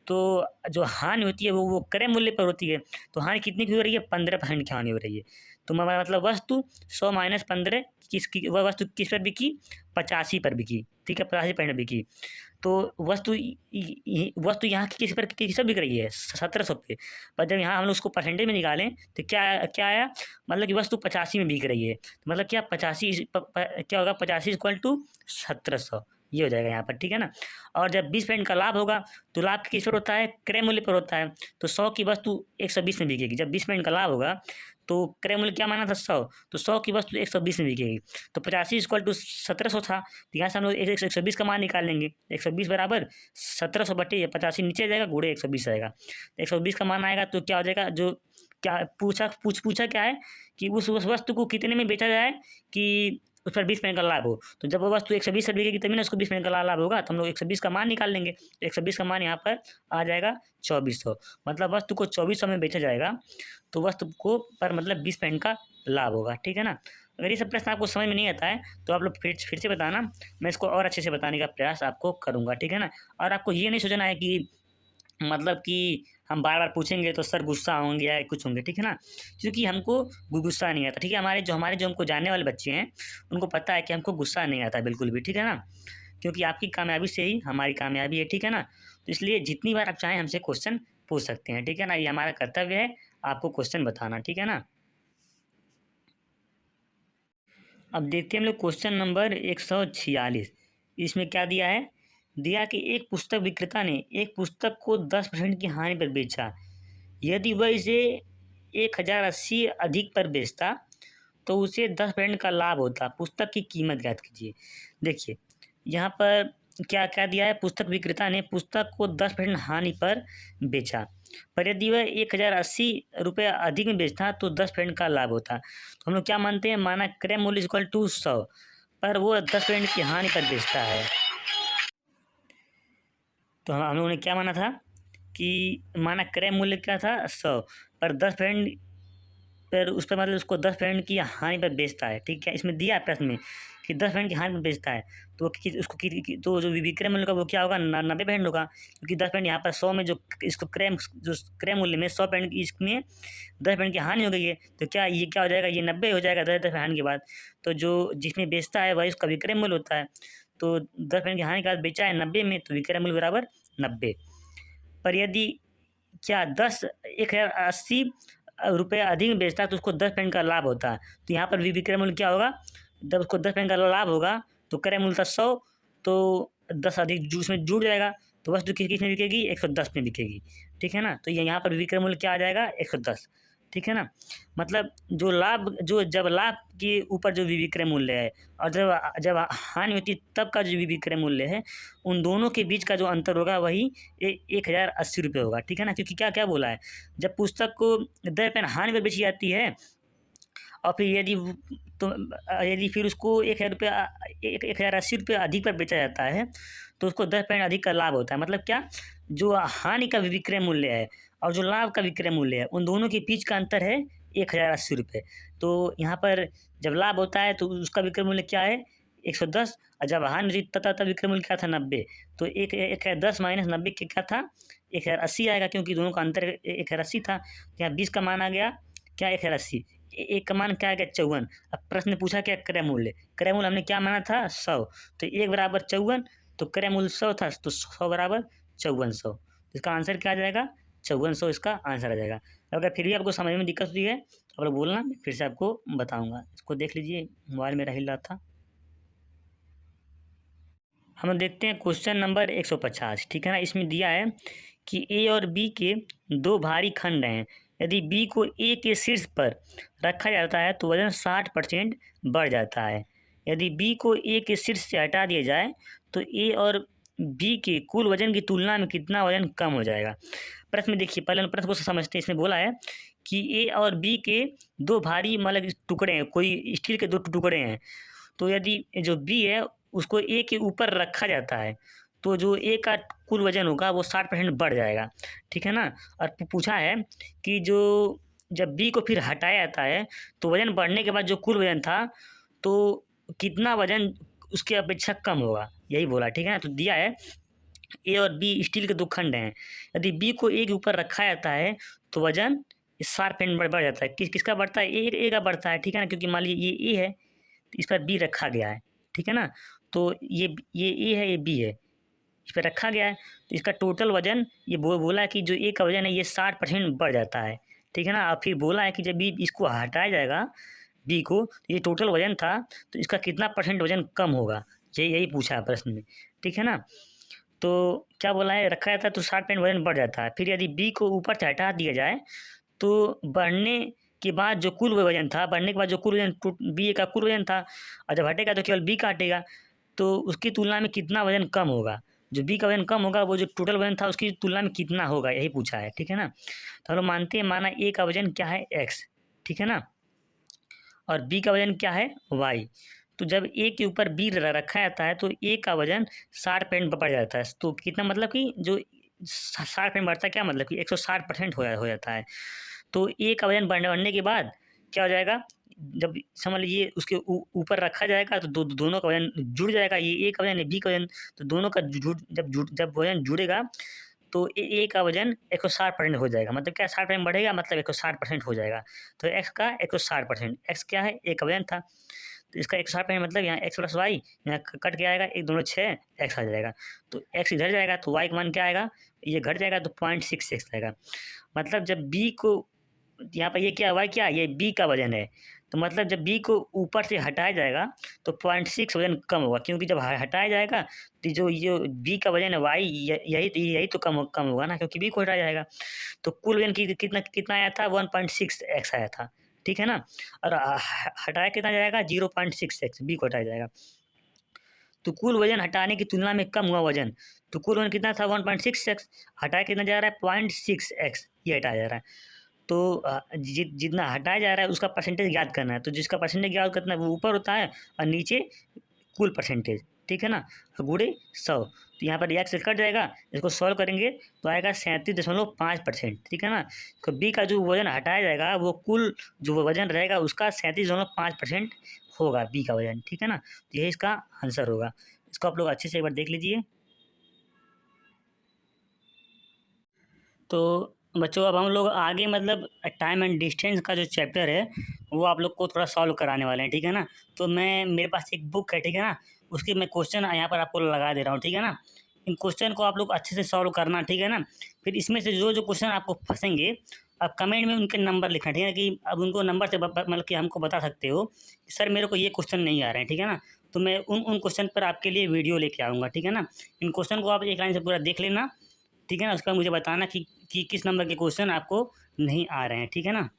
तो जो हानि होती है वो क्रय मूल्य पर होती है, तो हानि कितनी की हो रही है 15% की हानि हो रही है। तो मतलब वस्तु 100 माइनस 15 वह वस्तु किस पर बिकी 85 पर बिकी, ठीक है 85% बिकी। तो वस्तु यहाँ की किस पर बिक रही है 1700 पे, पर जब यहाँ हम लोग उसको परसेंटेज में निकालें तो क्या क्या आया, मतलब कि वस्तु 85 में बिक रही है, तो मतलब क्या 85 क्या होगा 85 इक्वल टू 1700, ये हो जाएगा यहाँ पर, ठीक है ना। और जब 20% का लाभ होगा तो लाभ किस पर होता है क्रय मूल्य पर होता है, तो 100 की वस्तु 120 में बिकेगी, जब 20% का लाभ होगा तो क्रय मूल्य क्या माना था 100, तो 100 की वस्तु 120 में बिकेगी, तो 85 इक्वल टू 1700 था, तो यहाँ से हम लोग 120 का मान निकाल लेंगे, 120 बराबर 1700 बटे 85 नीचे जाएगा गुणे 120 आएगा, 120 का मान आएगा तो क्या हो जाएगा, जो क्या पूछा क्या है कि उस वस्तु को कितने में बेचा जाए कि उस पर 20% का लाभ हो। तो जब वो वस्तु 120 से बिकेगी तभी ना उसको 20% का लाभ होगा, तो हम लोग 120 का मान निकाल लेंगे, 120 का मान यहाँ पर आ जाएगा 2400, मतलब वस्तु को 2400 में बेचा जाएगा, तो वस्तु को पर मतलब 20% का लाभ होगा, ठीक है ना। अगर ये सब प्रश्न आपको समझ में नहीं आता है तो आप लोग फिर से बताना, मैं इसको और अच्छे से बताने का प्रयास आपको करूँगा, ठीक है ना। और आपको ये नहीं सोचना है कि मतलब कि हम बार बार पूछेंगे तो सर गुस्सा होंगे या कुछ होंगे, ठीक है ना। क्योंकि हमको गुस्सा नहीं आता, ठीक है। हमारे जो हमको जानने वाले बच्चे हैं उनको पता है कि हमको गुस्सा नहीं आता बिल्कुल भी, ठीक है ना। क्योंकि आपकी कामयाबी से ही हमारी कामयाबी है, ठीक है ना। तो इसलिए जितनी बार आप चाहें हमसे क्वेश्चन पूछ सकते हैं, ठीक है ना। ये हमारा कर्तव्य है आपको क्वेश्चन बताना, ठीक है ना। अब देखते हैं हम लोग क्वेश्चन नंबर 146। इसमें क्या दिया है, दिया कि एक पुस्तक विक्रेता ने एक पुस्तक को 10% की हानि पर बेचा। यदि वह इसे 1080 अधिक पर बेचता तो उसे 10% का लाभ होता। पुस्तक की कीमत ज्ञात कीजिए। देखिए यहाँ पर क्या क्या दिया है, पुस्तक विक्रेता ने पुस्तक को 10% हानि पर बेचा, पर यदि वह 1080 रुपये अधिक में बेचता तो 10% का लाभ होता। तो हम लोग क्या मानते हैं, माना क्रय मूल्य इक्वल टू 100, पर वो 10% की हानि पर बेचता है। तो हम लोगों ने क्या माना था कि माना क्रय मूल्य क्या था 100, पर 10% पर उस पर मतलब उसको 10% की हानि पर बेचता है, ठीक है। इसमें दिया है प्रश्न में कि 10% की हानि पर बेचता है, तो उसको तो जो विक्रय मूल्य का वो क्या होगा, 90% होगा। क्योंकि 10% यहाँ पर 100 में जो इसको जो क्रय मूल्य में 100% इसमें 10% की हानि हो गई है, तो क्या ये क्या हो जाएगा, ये 90 हो जाएगा 10% हानि के बाद। तो जो जिसमें बेचता है वही उसका विक्रय मूल्य होता है। तो 10% की हानि के बाद बेचा है 90 में, तो विक्रय मूल्य बराबर 90। पर यदि क्या 1080 रुपये अधिक में बेचता है तो उसको 10% का लाभ होता है। तो यहाँ पर भी विक्रय मूल्य क्या होगा, जब उसको 10% का लाभ होगा तो क्रय मूल्य था 100, तो 10 अधिक उसमें जुड़ जाएगा, तो वस्तु किस में बिकेगी, 110 में बिकेगी, ठीक है ना। तो ये यहाँ पर विक्रय मूल्य क्या आ जाएगा, 110, ठीक है ना। मतलब जब लाभ के ऊपर जो विक्रय मूल्य है और जब जब हानि होती है तब का जो विक्रय मूल्य है, उन दोनों के बीच का जो अंतर होगा वही 1080 रुपये होगा, ठीक है ना। क्योंकि क्या क्या बोला है, जब पुस्तक को 10% हानि पर बेची जाती है और फिर तो यदि फिर उसको 1080 रुपये अधिक पर बेचा जाता है तो उसको 10% अधिक का लाभ होता है। मतलब क्या, जो हानि का विक्रय मूल्य है और जो लाभ का विक्रय मूल्य है उन दोनों के बीच का अंतर है 1080 रुपये। तो यहाँ पर जब लाभ होता है तो उसका विक्रय मूल्य क्या है, 110, और जब हानि होती तब विक्रय मूल्य क्या था, 90। तो 1010 माइनस 90 के क्या था, 1080 आएगा, क्योंकि दोनों का अंतर 1080 था। तो यहाँ 20 का मान आ गया क्या, 1080। एक का मान क्या आ गया, 54। अब प्रश्न ने पूछा क्या, क्रय मूल्य। क्रय मूल्य हमने क्या माना था, 100। तो 1 बराबर 54, तो क्रय मूल्य 100 था, तो 100 बराबर 5400। इसका आंसर क्या आ जाएगा, 5400 इसका आंसर आ जाएगा। अगर फिर भी आपको समझ में दिक्कत हुई है तो आप बोलना, मैं फिर से आपको बताऊंगा। इसको देख लीजिए, मोबाइल मेरा हिल रहा था। हम देखते हैं क्वेश्चन नंबर 150, ठीक है ना। इसमें दिया है कि ए और बी के दो भारी खंड हैं। यदि बी को ए के शीर्ष पर रखा जाता है तो वजन 60% बढ़ जाता है। यदि बी को ए के शीर्ष से हटा दिया जाए तो ए और बी के कुल वजन की तुलना में कितना वजन कम हो जाएगा। प्रश्न में देखिए, पहले प्रश्न को समझते हैं। इसमें बोला है कि ए और बी के दो भारी मतलब टुकड़े हैं, कोई स्टील के दो टुकड़े हैं। तो यदि जो बी है उसको ए के ऊपर रखा जाता है तो जो ए का कुल वजन होगा वो 60% बढ़ जाएगा, ठीक है ना। और पूछा है कि जो जब बी को फिर हटाया जाता है तो वजन बढ़ने के बाद जो कुल वजन था तो कितना वजन उसके अपेक्षा कम होगा, यही बोला, ठीक है ना। तो दिया है ए और बी स्टील के दो खंड हैं। यदि बी को ए के ऊपर रखा जाता है तो वजन 60% बढ़ जाता है। किसका बढ़ता है, ए का बढ़ता है, ठीक है ना। क्योंकि मान लीजिए ये ए है तो इस पर बी रखा गया है, ठीक है ना। तो ये ए है, ये बी है, इस पर रखा गया है, तो इसका टोटल वजन ये बोला कि जो ए का वजन है ये 60% बढ़ जाता है, ठीक है ना। और फिर बोला है कि जब बी इसको हटाया जाएगा बी को, तो ये टोटल वजन था तो इसका कितना परसेंट वजन कम होगा, यही पूछा है प्रश्न में, ठीक है ना। तो क्या बोला है, रखा जाता है तो 60% वजन बढ़ जाता है। फिर यदि बी को ऊपर से हटा दिया जाए तो बढ़ने के बाद जो कुल वजन था, बढ़ने के बाद जो कुल वजन बी का कुल वजन था, और जब हटेगा तो केवल बी का हटेगा, तो उसकी तुलना में कितना वजन कम होगा। जो बी का वजन कम होगा वो जो टोटल वजन था उसकी तुलना में कितना होगा, यही पूछा है, ठीक है ना। तो हम लोग मानते हैं, माना ए का वजन क्या है, एक्स, ठीक है ना, और बी का वजन क्या है, वाई। तो जब ए के ऊपर बी रखा जाता है तो ए का वजन 60% बढ़ जाता है। तो कितना, मतलब कि जो 60% बढ़ता है, क्या मतलब कि 160% हो जाता है। तो ए का वजन बढ़ने के बाद क्या हो जाएगा, जब समझ लीजिए उसके ऊपर रखा जाएगा तो दोनों का वजन जुड़ जाएगा। ये ए का वजन है, बी का वजन, तो दोनों का जब वजन जुड़ेगा तो ए का वजन 160% हो जाएगा। मतलब क्या 60% बढ़ेगा, मतलब 160% हो जाएगा। तो एक्स का 160%, एक्स क्या है, ए का वजन था, तो इसका 160% मतलब यहाँ एक्स प्लस वाई, यहाँ कट के आएगा, एक दोनों 6, एक्स आ जाएगा। तो एक्स इधर जाएगा तो वाई का मान क्या आएगा, ये घट जाएगा तो 0.66 आएगा। मतलब जब बी को, यहाँ पर ये क्या वाई क्या, ये बी का वजन है, तो मतलब जब बी को ऊपर से हटाया जाएगा तो 0.6 वजन कम होगा, क्योंकि जब हटाया जाएगा तो जो ये बी का वजन है वाई, यही यही तो कम होगा ना, क्योंकि बी को हटाया जाएगा। तो कुल वजन कितना कितना आया था, 1.6 एक्स आया था, ठीक है ना। और हटाया कितना जाएगा, 0.6 एक्स, बी को हटाया जाएगा। तो कुल वजन हटाने की तुलना में कम हुआ वजन, तो कुल वजन कितना था, 1.6 एक्स, हटाया कितना जा रहा है, 0.6 एक्स, ये हटाया जा रहा है। तो जितना हटाया जा रहा है उसका परसेंटेज याद करना है, तो जिसका परसेंटेज याद करना है वो ऊपर होता है और नीचे कुल परसेंटेज, ठीक है ना, गुणे 100। तो यहाँ पर एक से कट जाएगा, इसको सॉल्व करेंगे तो आएगा 37.5%, ठीक है ना। तो बी का जो वजन हटाया जाएगा वो कुल जो वजन रहेगा उसका 37.5% होगा, बी का वजन, ठीक है ना। तो यही इसका आंसर होगा। इसको आप लोग अच्छे से एक बार देख लीजिए। तो बच्चों अब हम लोग आगे मतलब टाइम एंड डिस्टेंस का जो चैप्टर है वो आप लोग को थोड़ा सॉल्व कराने वाले हैं, ठीक है ना। तो मैं, मेरे पास एक बुक है, ठीक है ना, उसकी मैं क्वेश्चन यहाँ पर आपको लगा दे रहा हूँ, ठीक है ना। इन क्वेश्चन को आप लोग अच्छे से सॉल्व करना, ठीक है ना। फिर इसमें से जो जो क्वेश्चन आपको फंसेंगे, आप कमेंट में उनके नंबर लिखना, ठीक है, कि अब उनको नंबर से मतलब कि हमको बता सकते हो कि सर मेरे को ये क्वेश्चन नहीं आ रहे हैं, ठीक है ना। तो मैं उन उन क्वेश्चन पर आपके लिए वीडियो लेके आऊँगा, ठीक है ना। इन क्वेश्चन को आप एक लाइन से पूरा देख लेना, ठीक है ना। उसका मुझे बताना कि किस नंबर के क्वेश्चन आपको नहीं आ रहे हैं, ठीक है ना।